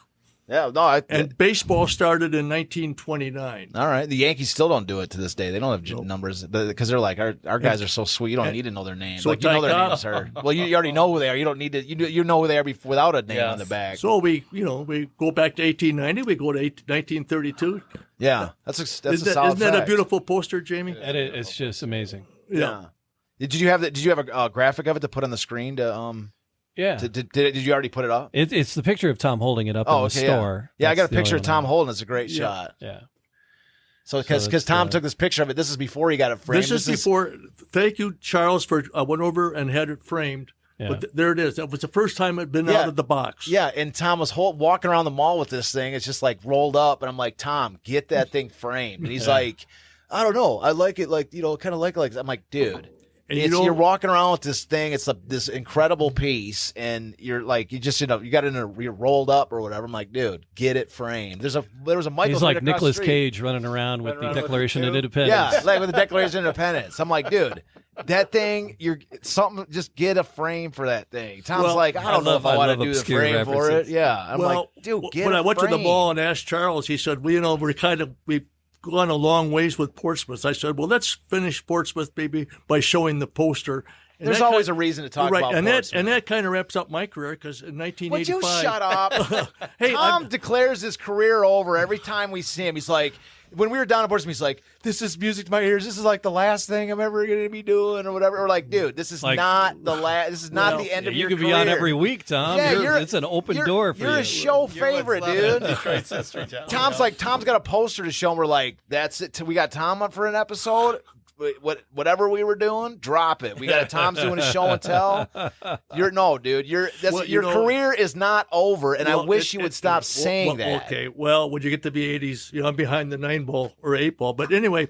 Yeah, no. And baseball started in 1929. All right. The Yankees still don't do it to this day. They don't have numbers because they're like, our guys are so sweet. You don't need to know their names. So like, you know their names, sir. Well, you already know who they are. You don't need to. You know who they are without a name on the back. So we go back to 1890. We go to 1932. Yeah, that's a solid Isn't that a beautiful poster, Jamie? It's just amazing. Yeah. Did you have a graphic of it to put on the screen to Yeah. Did you already put it up? It's the picture of Tom holding it up in the store. Yeah, I got a picture of Tom holding. It's a great shot. Yeah. So because Tom took this picture of it, this is before he got it framed. This is before. Thank you, Charles, I went over and had it framed. Yeah. But there it is. That was the first time it had been out of the box. Yeah, and Tom was walking around the mall with this thing. It's just like rolled up, and I'm like, Tom, get that thing framed. And he's like, I don't know. I like it like, kind of like I'm like, dude. And you're walking around with this thing. It's this incredible piece, and you're like, you got it you're rolled up or whatever. I'm like, dude, get it framed. There was a Michael. He's like Nicolas Cage running around with the Declaration of Independence. Yeah, like with the Declaration of Independence. I'm like, dude, that thing, just get a frame for that thing. Tom's like, I don't know if I want to do the frame for it. Yeah, I'm like, dude, get when I went to the mall and asked Charles, he said, well, we've gone a long ways with Portsmouth. I said, well, let's finish Portsmouth, baby, by showing the poster. And there's always a reason to talk about Portsmouth. And that kind of wraps up my career because in 1985. Would you shut up? Hey, Tom declares his career over every time we see him. He's like, when we were down at Portsmouth, he's like, this is music to my ears. This is like the last thing I'm ever going to be doing or whatever. We're like, dude, this is not the last. This is not the end of your career. You could be on every week, Tom. Yeah, it's an open door for you. You're a show favorite, dude. Tom's got a poster to show him. We're like, that's it. We got Tom up for an episode. Whatever we were doing, drop it. We got Tom's doing a show and tell. Your career is not over, and I wish you would stop saying that. Okay, well, when you get to the 80s, I'm behind the 9-ball or 8-ball. But anyway,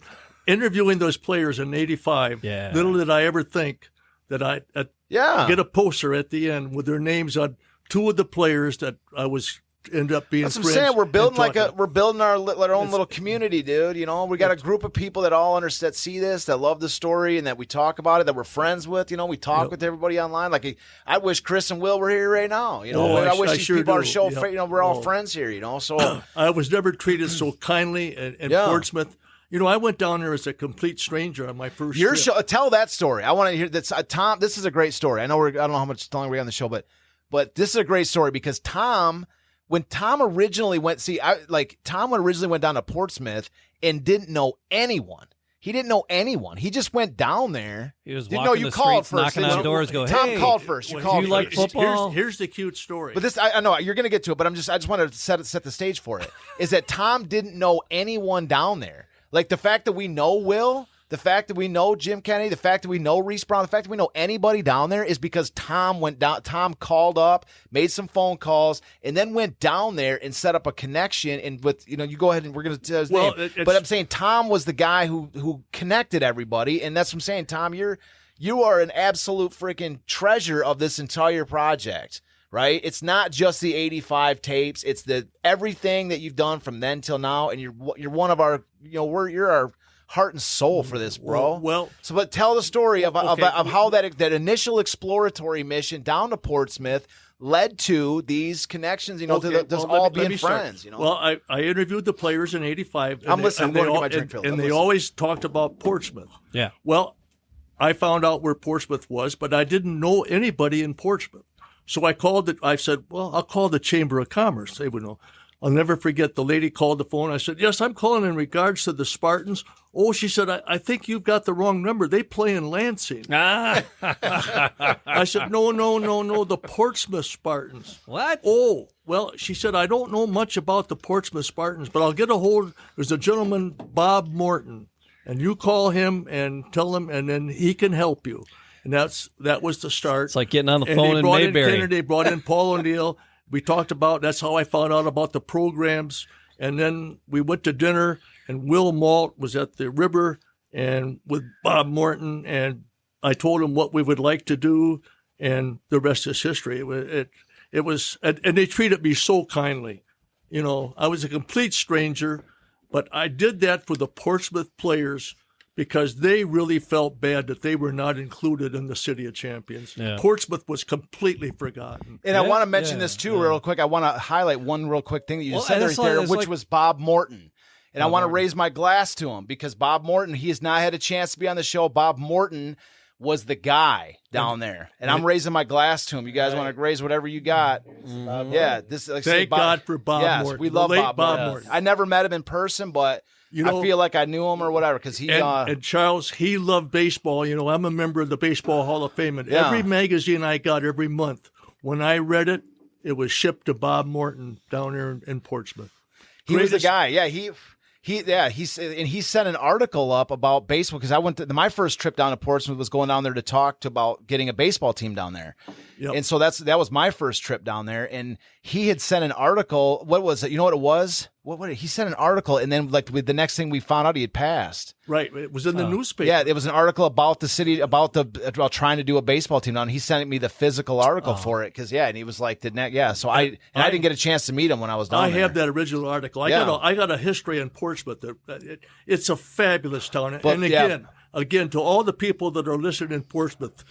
interviewing those players in '85, little did I ever think that I'd get a poster at the end with their names on two of the players that I was end up being That's what I'm friends. saying. We're building and we're building our own little community, dude. You know, we got a group of people that all understand, see this, that love the story, and that we talk about it, that we're friends with. You know, we talk with everybody online. Like, I wish Chris and Will were here right now. You know, I wish these sure people do. are show. Yep. You know, we're all friends here. You know, so I was never treated so kindly in Portsmouth. You know, I went down there as a complete stranger on my first your trip. show. Tell that story. I want to hear that. Tom, this is a great story. I don't know how much longer we're on the show, but this is a great story because when Tom originally went, Tom originally went down to Portsmouth and didn't know anyone. He didn't know anyone. He just went down there. He was you walking know, you the called streets, first. knocking on doors, go, Tom hey, called first. You Well, called do you like first. football? Here's the cute story. But this, I know you're going to get to it, but I just wanted to set the stage for it. Is that Tom didn't know anyone down there? Like the fact that we know Will, the fact that we know Jim Kennedy, the fact that we know Reese Brown, the fact that we know anybody down there is because Tom went down. Tom called up, made some phone calls, and then went down there and set up a connection. And you go ahead and we're going to tell his name. But I'm saying Tom was the guy who connected everybody, and that's what I'm saying. Tom, you are an absolute freaking treasure of this entire project. Right? It's not just the 85 tapes. It's everything that you've done from then till now. And you're one of our, you're our heart and soul for this, bro. But tell the story of how that initial exploratory mission down to Portsmouth led to these connections, all being friends. You know? Well, I interviewed the players in 85. I'm listening. I'm going to get my drink filled. And they always talked about Portsmouth. Yeah. Well, I found out where Portsmouth was, but I didn't know anybody in Portsmouth. So I said, well, I'll call the Chamber of Commerce. They would know. I'll never forget the lady called the phone. I said, yes, I'm calling in regards to the Spartans. Oh, she said, I think you've got the wrong number. They play in Lansing. I said, no, the Portsmouth Spartans. What? Oh, well, she said, I don't know much about the Portsmouth Spartans, but I'll get a hold. There's a gentleman, Bob Morton, and you call him and tell him, and then he can help you. And that was the start. It's like getting on the phone in Mayberry. They brought in Paul O'Neill. We talked about, that's how I found out about the programs. And then we went to dinner, and Will Malt was at the river and with Bob Morton, and I told him what we would like to do, and the rest is history. It was, and they treated me so kindly. You know, I was a complete stranger, but I did that for the Portsmouth players because they really felt bad that they were not included in the City of Champions. Yeah. Portsmouth was completely forgotten. And I want to mention this too real quick. I want to highlight one real quick thing that you just said there, which was Bob Morton. And I want to raise my glass to him because Bob Morton, he has not had a chance to be on the show. Bob Morton was the guy down there. And I'm raising my glass to him. You guys want to raise whatever you got. Yeah. Thank God for Bob Morton. We love Bob Morton. I never met him in person, but I feel like I knew him or whatever because he and Charles, he loved baseball. You know, I'm a member of the Baseball Hall of Fame, and every magazine I got every month, when I read it, it was shipped to Bob Morton down there in Portsmouth. He was the guy. Yeah, he sent an article up about baseball because I went to my first trip down to Portsmouth was going down there to talk about getting a baseball team down there. Yep. And so that was my first trip down there, and he had sent an article. What was it? You know what it was? What he sent an article, and then the next thing we found out he had passed. Right, it was in the newspaper. Yeah, it was an article about the city about trying to do a baseball team down. And he sent me the physical article for it because and he was like, So I didn't get a chance to meet him when I was down there. I have that original article. I got a history in Portsmouth. It's a fabulous town. But, and again, to all the people that are listening in Portsmouth,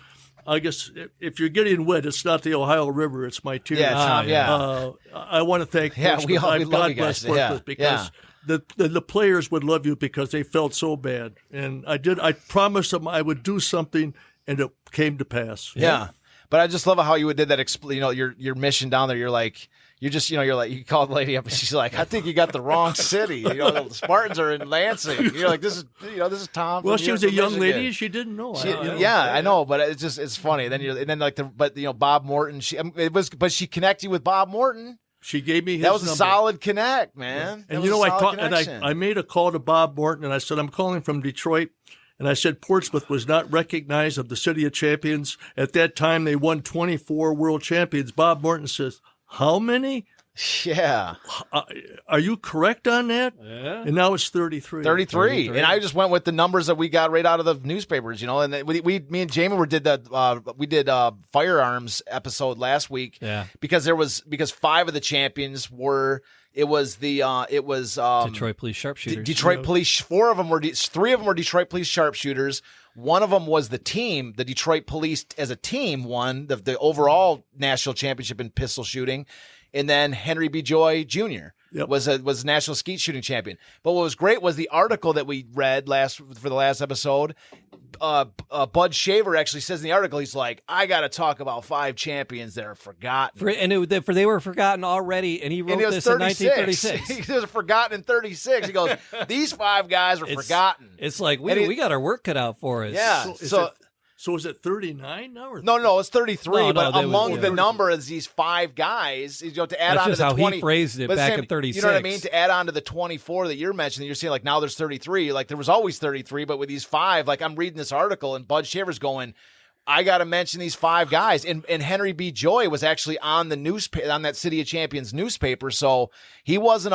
I guess if you're getting wet, it's not the Ohio River; it's my tears. I want to thank Portsmouth. We love God you bless guys. Portsmouth because the players would love you because they felt so bad, and I did. I promised them I would do something, and it came to pass. Yeah, but I just love how you did that. Your mission down there. You're like. You called the lady up and she's like, I think you got the wrong city. The Spartans are in Lansing. You're like, this is Tom. Well, she was a young lady. She didn't know. I know, but it's funny. Bob Morton. She connected you with Bob Morton. She gave me his That was number. a solid connect, man. And I made a call to Bob Morton and I said, I'm calling from Detroit. And I said Portsmouth was not recognized of the City of Champions. At that time, they won 24 world champions. Bob Morton says, how many? Yeah. Are you correct on that? Yeah. And now it's 33. 33. And I just went with the numbers that we got right out of the newspapers, and then me and Jamie did the firearms episode last week. Yeah. Because 5 of the champions were Detroit Police Sharpshooters. Detroit Police. 3 of them were Detroit Police Sharpshooters. One of them was the team. The Detroit Police as a team won the overall national championship in pistol shooting. And then Henry B. Joy Jr. was national skeet shooting champion. But what was great was the article that we read for the last episode. Bud Shaver actually says in the article, he's like, I got to talk about 5 champions that are forgotten. They were forgotten already, and he wrote this 36. in 1936. He was forgotten in 36. He goes, these 5 guys are forgotten. It's like we got our work cut out for us. Yeah. So is it 39 now? Or No, it's 33. But among the 30. number is these 5 guys, to add That's on just to the how 20. he phrased it back in 36. You know what I mean? To add on to the 24 that you're mentioning, you're saying like now there's 33. Like there was always 33, but with these 5, like I'm reading this article and Bud Shaver's going, I got to mention these 5 guys. And Henry B. Joy was actually on the newspaper, on that City of Champions newspaper. So he wasn't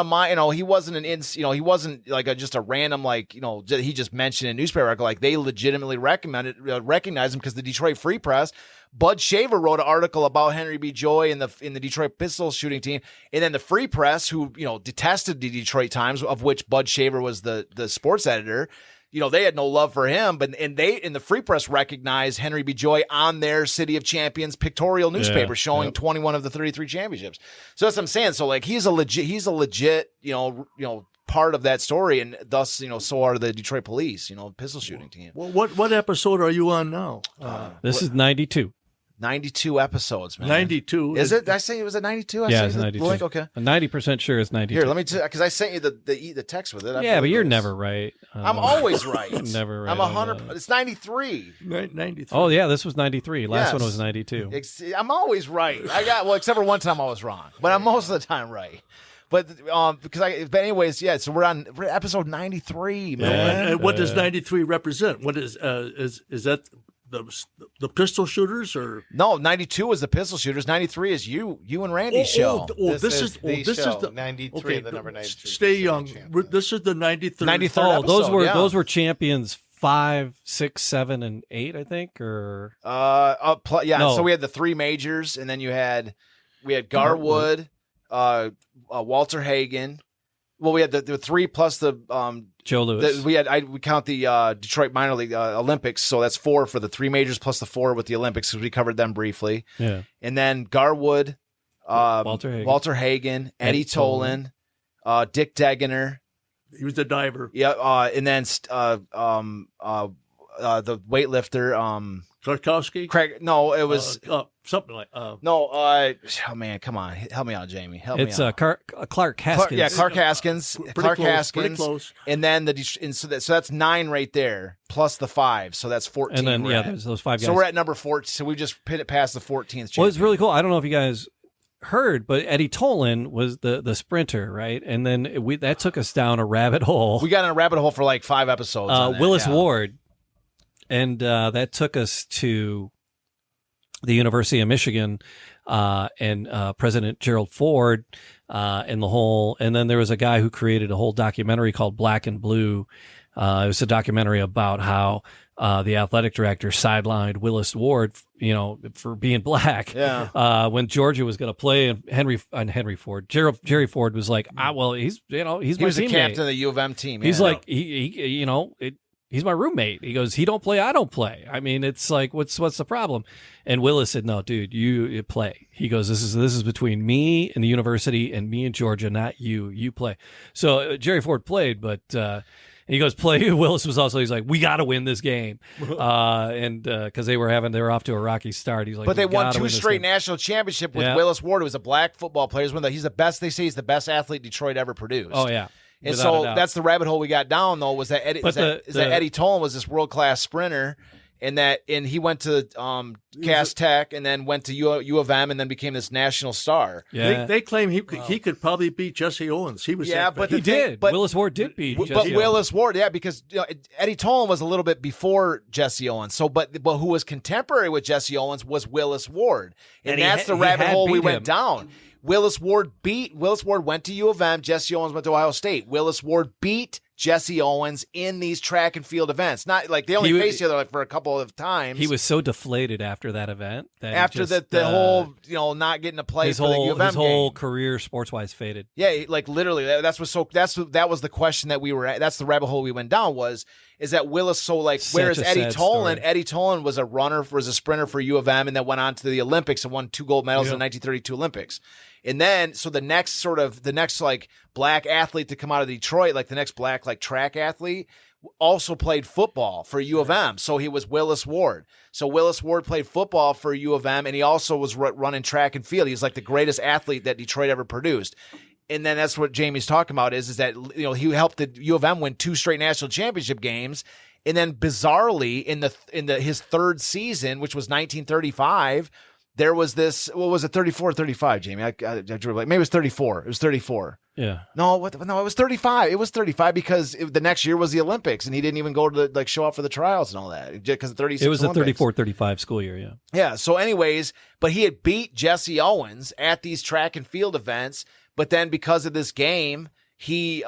he wasn't like just a random, he just mentioned in a newspaper article. Like they legitimately recognized him because the Detroit Free Press, Bud Shaver wrote an article about Henry B. Joy in the Detroit pistol shooting team. And then the Free Press, who, detested the Detroit Times, of which Bud Shaver was the sports editor, they had no love for him, but the Free Press recognized Henry B. Joy on their City of Champions pictorial newspaper showing 21 of the 33 championships. So that's what I'm saying. So like he's a legit, part of that story, and thus, so are the Detroit Police, pistol shooting team. Well, what episode are you on now? This is 92. 92 episodes, man. 92. Is it? Did I say it was at 92? Yeah, it's 92. Link? Okay. I'm 90% sure it's 92. Here, let me because I sent you the text with it. But you're never right. I'm always right. Never right. I'm 100. It's 93. 93. Oh yeah, this was 93. Last Yes. one was 92. I'm always right. Except for one time I was wrong, but I'm most of the time right. But anyways, yeah. So we're episode 93, man. And what does 93 represent? What is that? The pistol shooters, or no? 92 was the pistol shooters. 93 is you and Randy's show. This is the 93. Okay, the number 93. Stay young. This is the 93rd. 93rd episode, those were champions 5, 6, 7, and 8, I think, or No. So we had the 3 majors, and then we had Garwood, Walter Hagen. Well, we had the 3 plus the Joe Louis. we count the Detroit minor league Olympics, so that's 4 for the 3 majors plus the 4 with the Olympics, because we covered them briefly. Yeah, and then Garwood, Walter Hagen, Eddie Tolan, Dick Degener. He was the diver. Yeah, and then the weightlifter. Krakowski? Craig. No, it was something like. no. Oh man, come on, help me out, Jamie. Help me out. Clark Haskins. Clark Haskins. Clark Haskins. Pretty close. And then so that's 9 right there, plus the 5, so that's 14. And then there's those 5 guys. So we're at number 14. So we just hit it past the 14th. Well, it's really cool. I don't know if you guys heard, but Eddie Tolan was the sprinter, right? And then that took us down a rabbit hole. We got in a rabbit hole for like 5 episodes. On that, Willis Ward. And that took us to the University of Michigan and President Gerald Ford and the whole. And then there was a guy who created a whole documentary called Black and Blue. It was a documentary about how the athletic director sidelined Willis Ward, for being black. Yeah. When Georgia was going to play, and Jerry Ford was like, he's he my was teammate. the captain of the U of M team. He's yeah. like he's my roommate. He goes, he don't play, I don't play. I mean, it's like, what's the problem? And Willis said, no, dude, you play. He goes, this is between me and the university and me and Georgia, not you. You play. So Jerry Ford played, but he goes, play. Willis was also, he's like, we got to win this game. And because they were off to a rocky start. He's like, but they won 2 straight national championship with Willis Ward, who was a black football player. He's the best. They say he's the best athlete Detroit ever produced. Oh yeah. And Without so that's the rabbit hole we got down, though, was that Eddie Tolan was this world-class sprinter, and he went to Cass Tech and then went to U of M and then became this national star. Yeah. They claim he could probably beat Jesse Owens. He was but he did. But Willis Ward did beat Jesse Owens. Willis Ward, because Eddie Tolan was a little bit before Jesse Owens. So, but who was contemporary with Jesse Owens was Willis Ward, and that's the rabbit hole we went down. Willis Ward went to U of M. Jesse Owens went to Ohio State. Willis Ward beat Jesse Owens in these track and field events. Not like they only faced each other like for a couple of times. He was so deflated after that event. That after the whole, not getting to play for the U of M his whole career sports-wise faded. Yeah, like literally, that was the question that we were at. That's the rabbit hole we went down is that Willis whereas Eddie Tolan was a sprinter for U of M and then went on to the Olympics and won 2 gold medals in the 1932 Olympics. And then, so the next black athlete to come out of Detroit, like the next black track athlete, also played football for U of M. So he was Willis Ward. So Willis Ward played football for U of M, and he also was running track and field. He's like the greatest athlete that Detroit ever produced. And then that's what Jamie's talking about is that he helped the U of M win 2 straight national championship games. And then bizarrely in his 3rd season, which was 1935. There was this, what was it, 34 or 35, Jamie? I drew maybe it was 34. It was 34. Yeah. No, it was 35. It was 35 because the next year was the Olympics, and he didn't even go to show up for the trials and all that because 36. It was Olympics. a 34-35 school year, yeah. Yeah. So, anyways, but he had beat Jesse Owens at these track and field events, but then because of this game, it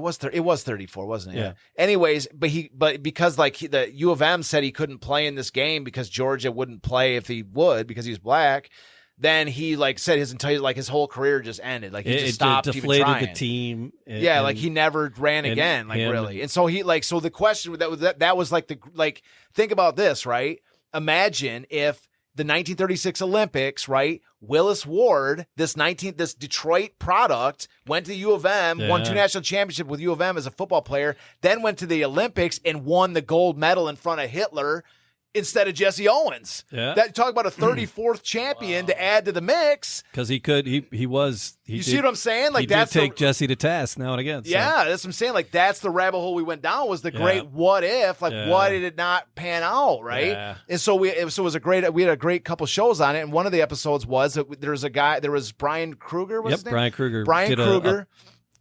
was 34, wasn't it? Yeah. Anyways, but because the U of M said he couldn't play in this game because Georgia wouldn't play if he would because he was black, then he said his whole career just ended. Like he just stopped deflated even trying. The team. He never ran again. Really. And so so the question that was think about this, right? Imagine if the 1936 Olympics, right? Willis Ward, this Detroit product, went to U of M, won 2 national championships with U of M as a football player, then went to the Olympics and won the gold medal in front of Hitler instead of Jesse Owens. Yeah. Talk about a 34th champion to add to the mix. Because he see what I'm saying? He did take Jesse to task now and again. So. Yeah, that's what I'm saying. That's the rabbit hole we went down was the great what if. Why did it not pan out, right? Yeah. And so we had a great couple shows on it, and one of the episodes was that there was Brian Kruger, Brian Kruger. Brian Kruger.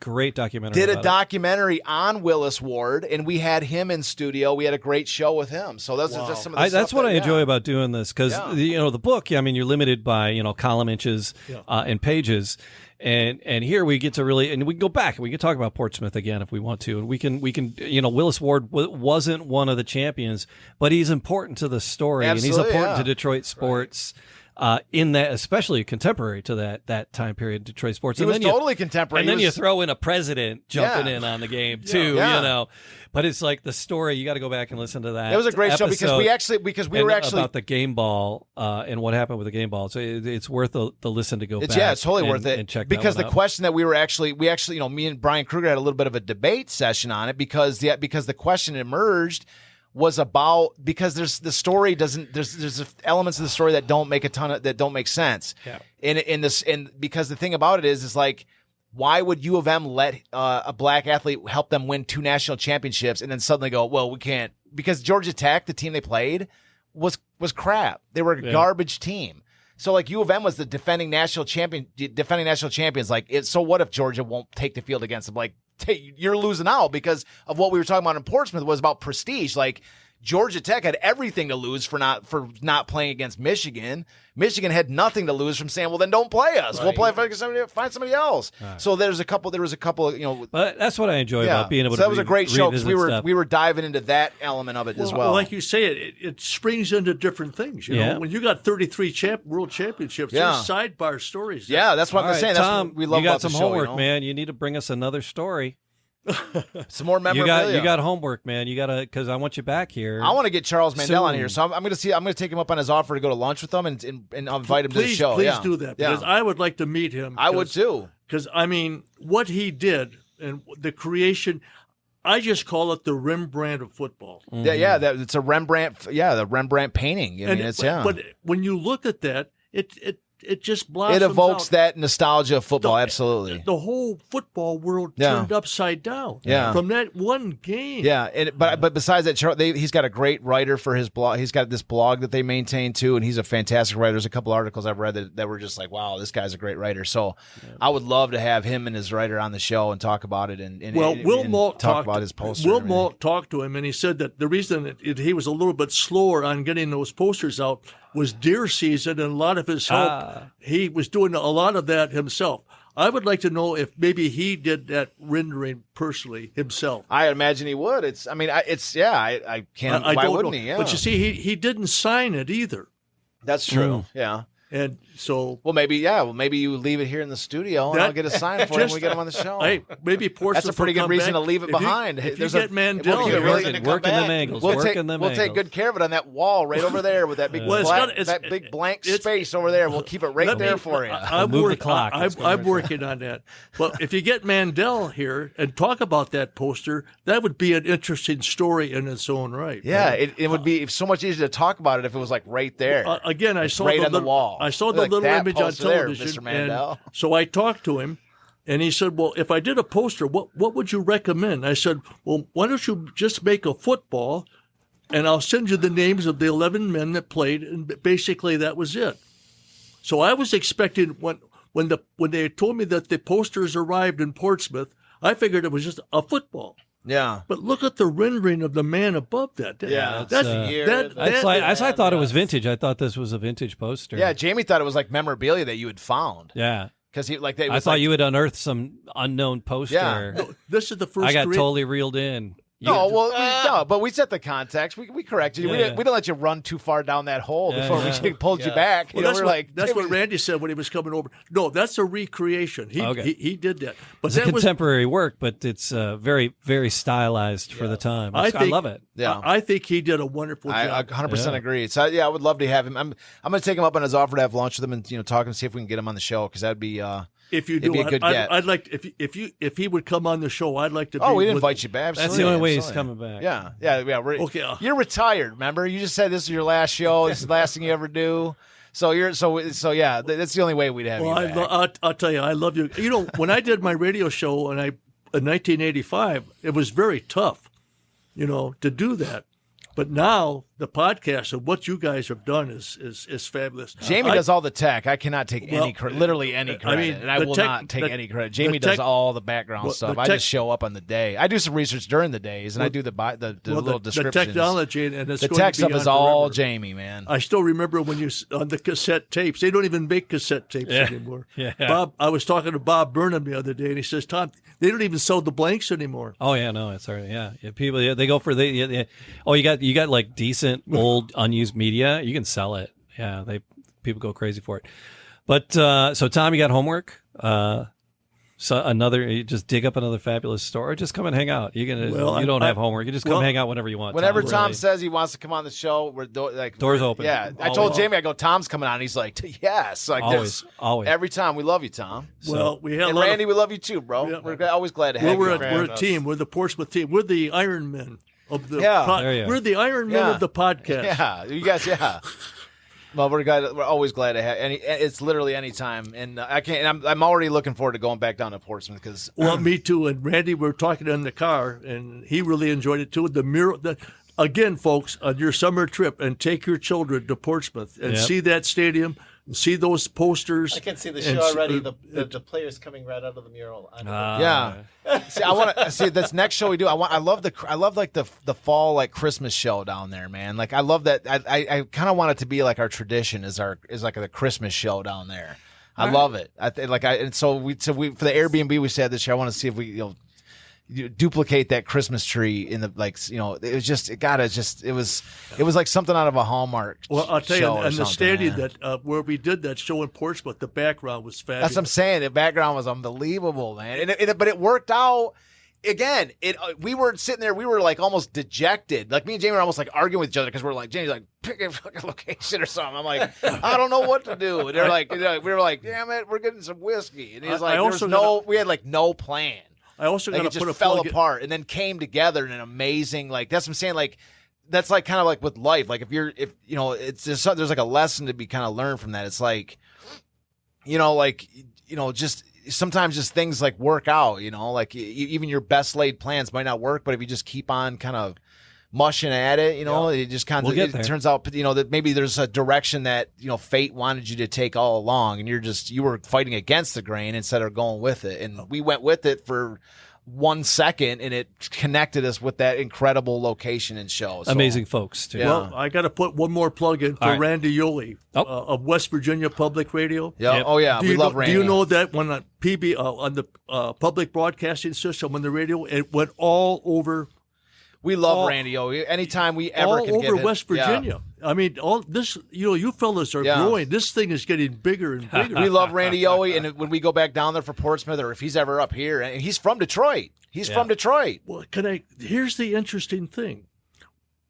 Great documentary. Did a documentary on Willis Ward, and we had him in studio. We had a great show with him. So that's just some of the stuff. That's what I enjoy about doing this because the book. I mean, you're limited by column inches and pages, and here we get to really and we can go back and we can talk about Portsmouth again if we want to, and we can Willis Ward wasn't one of the champions, but he's important to the story. Absolutely, and he's important to Detroit sports. Right. In that, especially contemporary to that time period, Detroit sports. He was totally contemporary. And then you throw in a president jumping in on the game too, But it's like the story. You got to go back and listen to that. It was a great show because we were actually about the game ball and what happened with the game ball. So it's worth the listen to go back. Yeah, it's totally worth it. And check because that the out. question that we actually me and Brian Kruger had a little bit of a debate session on it because the question emerged. Was about because there's elements of the story that don't make that don't make sense. Yeah. And because the thing about it is why would U of M let a black athlete help them win 2 national championships and then suddenly go, well, we can't because Georgia Tech, the team they played, was crap. They were a garbage team. So U of M was the defending national champions. So what if Georgia won't take the field against them? You're losing out because of what we were talking about in Portsmouth was about prestige. Georgia Tech had everything to lose for not playing against Michigan. Michigan had nothing to lose from saying, well, then don't play us. Right. We'll play find somebody else. Right. So there was a couple, But that's what I enjoy about being able to that was a great show because stuff. we were diving into that element of it as well. Like you say, it springs into different things. You know, when you got 33 world championships, there's sidebar stories. Yeah, that's what I'm saying. Tom, that's what we love you got about some the show, homework, man. You need to bring us another story. Some more memorabilia. You got homework, man. You got to because I want you back here. I want to get Charles Mandel on here, so I'm going to take him up on his offer to go to lunch with him and invite him to the show. Please do that because I would like to meet him. I would too. Because what he did and the creation. I just call it the Rembrandt of football. Mm-hmm. Yeah, it's a Rembrandt. Yeah, the Rembrandt painting. But when you look at that, it just blossoms. It evokes out. that nostalgia of football. Absolutely, the whole football world turned upside down. Yeah. From that one game. Yeah, but besides that, he's got a great writer for his blog. He's got this blog that they maintain too, and he's a fantastic writer. There's a couple articles I've read that were just like, wow, this guy's a great writer. So I would love to have him and his writer on the show and talk about it. Will Malt talk about his poster. Will Malt talked to him, and he said that the reason that he was a little bit slower on getting those posters out was deer season, and a lot of his help, he was doing a lot of that himself. I would like to know if maybe he did that rendering personally himself. I imagine he would. I can't. I why don't wouldn't know. he? Yeah. But you see, he didn't sign it either. That's true. Yeah. And so, maybe you leave it here in the studio, and I'll get a sign for him when we get him on the show. Hey, maybe Portsmouth. That's a pretty good reason to leave it behind. If you get Mandel, working them angles. We'll take good care of it on that wall right over there with that big big blank space over there. We'll keep it right there for you. I'm working on that. But if you get Mandel here and talk about that poster, that would be an interesting story in its own right. Yeah, it would be so much easier to talk about it if it was like right there. Again, I saw right on the wall. I saw the little image on television, Mr. Mandel. And so I talked to him, and he said, "Well, if I did a poster, what would you recommend?" I said, "Well, why don't you just make a football, and I'll send you the names of the 11 men that played, and basically that was it." So I was expecting when they told me that the posters arrived in Portsmouth, I figured it was just a football. Yeah, but look at the rendering of the man above that. I thought it was vintage. I thought this was a vintage poster. Yeah, Jamie thought it was like memorabilia that you had found. Yeah, because I thought you had unearthed some unknown poster. Yeah, no, this is the first. I got totally reeled in. But we set the context. We corrected you. We didn't let you run too far down that hole before we pulled you back. Well, that's what Randy said when he was coming over. No, that's a recreation. He did that. But it's contemporary work, but it's very, very stylized for the time. I love it. Yeah, I think he did a wonderful job. I 100% agree. So I would love to have him. I'm going to take him up on his offer to have lunch with him and talk and see if we can get him on the show because that'd be. If you do, I'd like if he would come on the show, I'd like to. We'd invite you back. That's the only way he's coming back. Yeah. Okay. You're retired. Remember, you just said this is your last show. This is the last thing you ever do. So that's the only way we'd have you back. I'll tell you, I love you. When I did my radio show in 1985, it was very tough, to do that. But now the podcast and what you guys have done is fabulous. Jamie does all the tech. I cannot take any credit, literally any credit, and I will not take any credit. Jamie does all the background stuff. I just show up on the day. I do some research during the days, and I do the little descriptions. The technology and it's the going tech to be stuff is on all forever. Jamie, man. I still remember when you on the cassette tapes. They don't even make cassette tapes anymore. Yeah. Bob, I was talking to Bob Burnham the other day, and he says, "Tom, they don't even sell the blanks anymore." Oh yeah, no, it's already people they go for you got like decent old unused media, you can sell it. Yeah, people go crazy for it. But so Tom, you got homework? You just dig up another fabulous story, or just come and hang out. You don't have homework. You just come hang out whenever you want. Whenever Tom says he wants to come on the show, doors open. Yeah, I told Jamie, I go, Tom's coming on. And he's like, yes, like always. Every time. We love you, Tom. Well, we have and Randy, we love you too, bro. Yeah. We're always glad to have you. We're a team. We're the Portsmouth team. We're the Iron Men. We're the Iron Men of the podcast. Yeah, you guys. Yeah. Well, we're always glad to have it's literally any time, and I can't. And I'm already looking forward to going back down to Portsmouth because. Well, me too. And Randy, we were talking in the car, and he really enjoyed it too. The mural. Again, folks, on your summer trip, and take your children to Portsmouth and see that stadium. See those posters. I can see the show already. The players coming right out of the mural. See, I want to see this next show we do. I love the fall like Christmas show down there, man. Like I love that. I kind of want it to be like our tradition is like the Christmas show down there. I love it. So we for the Airbnb we said this year. I want to see if we duplicate that Christmas tree in the it was like something out of a Hallmark. Well, I'll tell you, and the stadium man. that where we did that show in Portsmouth, the background was fabulous. That's what I'm saying. The background was unbelievable, man. But it worked out. Again, we were sitting there, we were like almost dejected. Like me and Jamie were almost like arguing with each other because we're like, Jamie's like, pick a fucking location or something. I'm like, I don't know what to do. And they're like, we were like, damn it, we're getting some whiskey. And he's like, we had like no plan. I also got to put a fell apart and then came together in an amazing, like, that's what I'm saying. Like, that's like kind of like with life. Like it's there's like a lesson to be kind of learned from that. It's like, just sometimes just things like work out, like even your best laid plans might not work, but if you just keep on kind of mushing at it, it just kind of it turns out, that maybe there's a direction that, fate wanted you to take all along, and you were fighting against the grain instead of going with it. And we went with it for 1 second, and it connected us with that incredible location and show. So, Amazing folks, too. Yeah. Well, I got to put one more plug in for All right. Randy Yoli of West Virginia Public Radio. Yeah. Yep. Oh yeah, we love Randy. Do you know that when on on the public broadcasting system on the radio, it went all over? We love Randy. Anytime we ever all can over get him. West Virginia. I mean, all this. You fellas are growing. This thing is getting bigger and bigger. We love Randy Yowie, and when we go back down there for Portsmouth, or if he's ever up here, and he's from Detroit. He's from Detroit. Well, here's the interesting thing.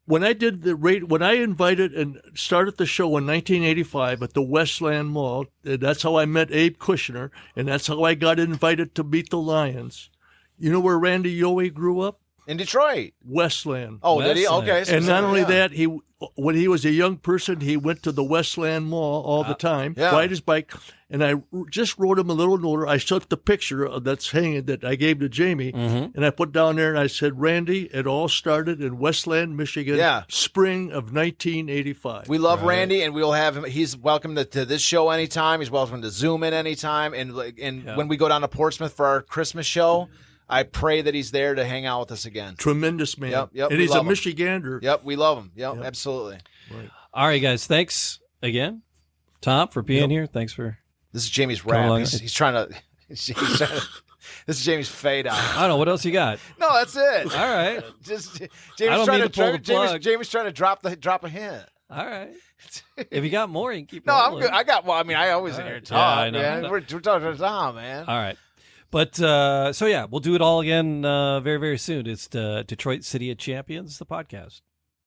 When I did when I invited and started the show in 1985 at the Westland Mall, that's how I met Abe Kushner, and that's how I got invited to meet the Lions. You know where Randy Yowie grew up? In Detroit. Westland. Oh, did he? Westland. Okay. And not only that, when he was a young person, he went to the Westland Mall all the time, ride his bike. And I just wrote him a little note. I took the picture that's hanging that I gave to Jamie, and I put down there and I said, Randy, it all started in Westland, Michigan, spring of 1985. We love Randy, and we'll have him. He's welcome to this show anytime. He's welcome to Zoom in anytime. And when we go down to Portsmouth for our Christmas show, I pray that he's there to hang out with us again. Tremendous man. Yep, and he's a Michigander. Yep, we love him. Yep. Absolutely. Right. All right, guys. Thanks again, Tom, for being here. Thanks for. This is Jamie's rap. He's trying to. This is Jamie's fade out. I don't know. What else you got? No, that's it. All right. Just I Jamie's don't trying mean to pull the plug. Jamie's trying to drop a hint. All right. If you got more, you can keep No, I'm rolling. good. I got. Well, I mean, I always in here talk, I know. man. We're talking to Tom, man. All right. But so, yeah, we'll do it all again very, very soon. It's the Detroit City of Champions, the podcast.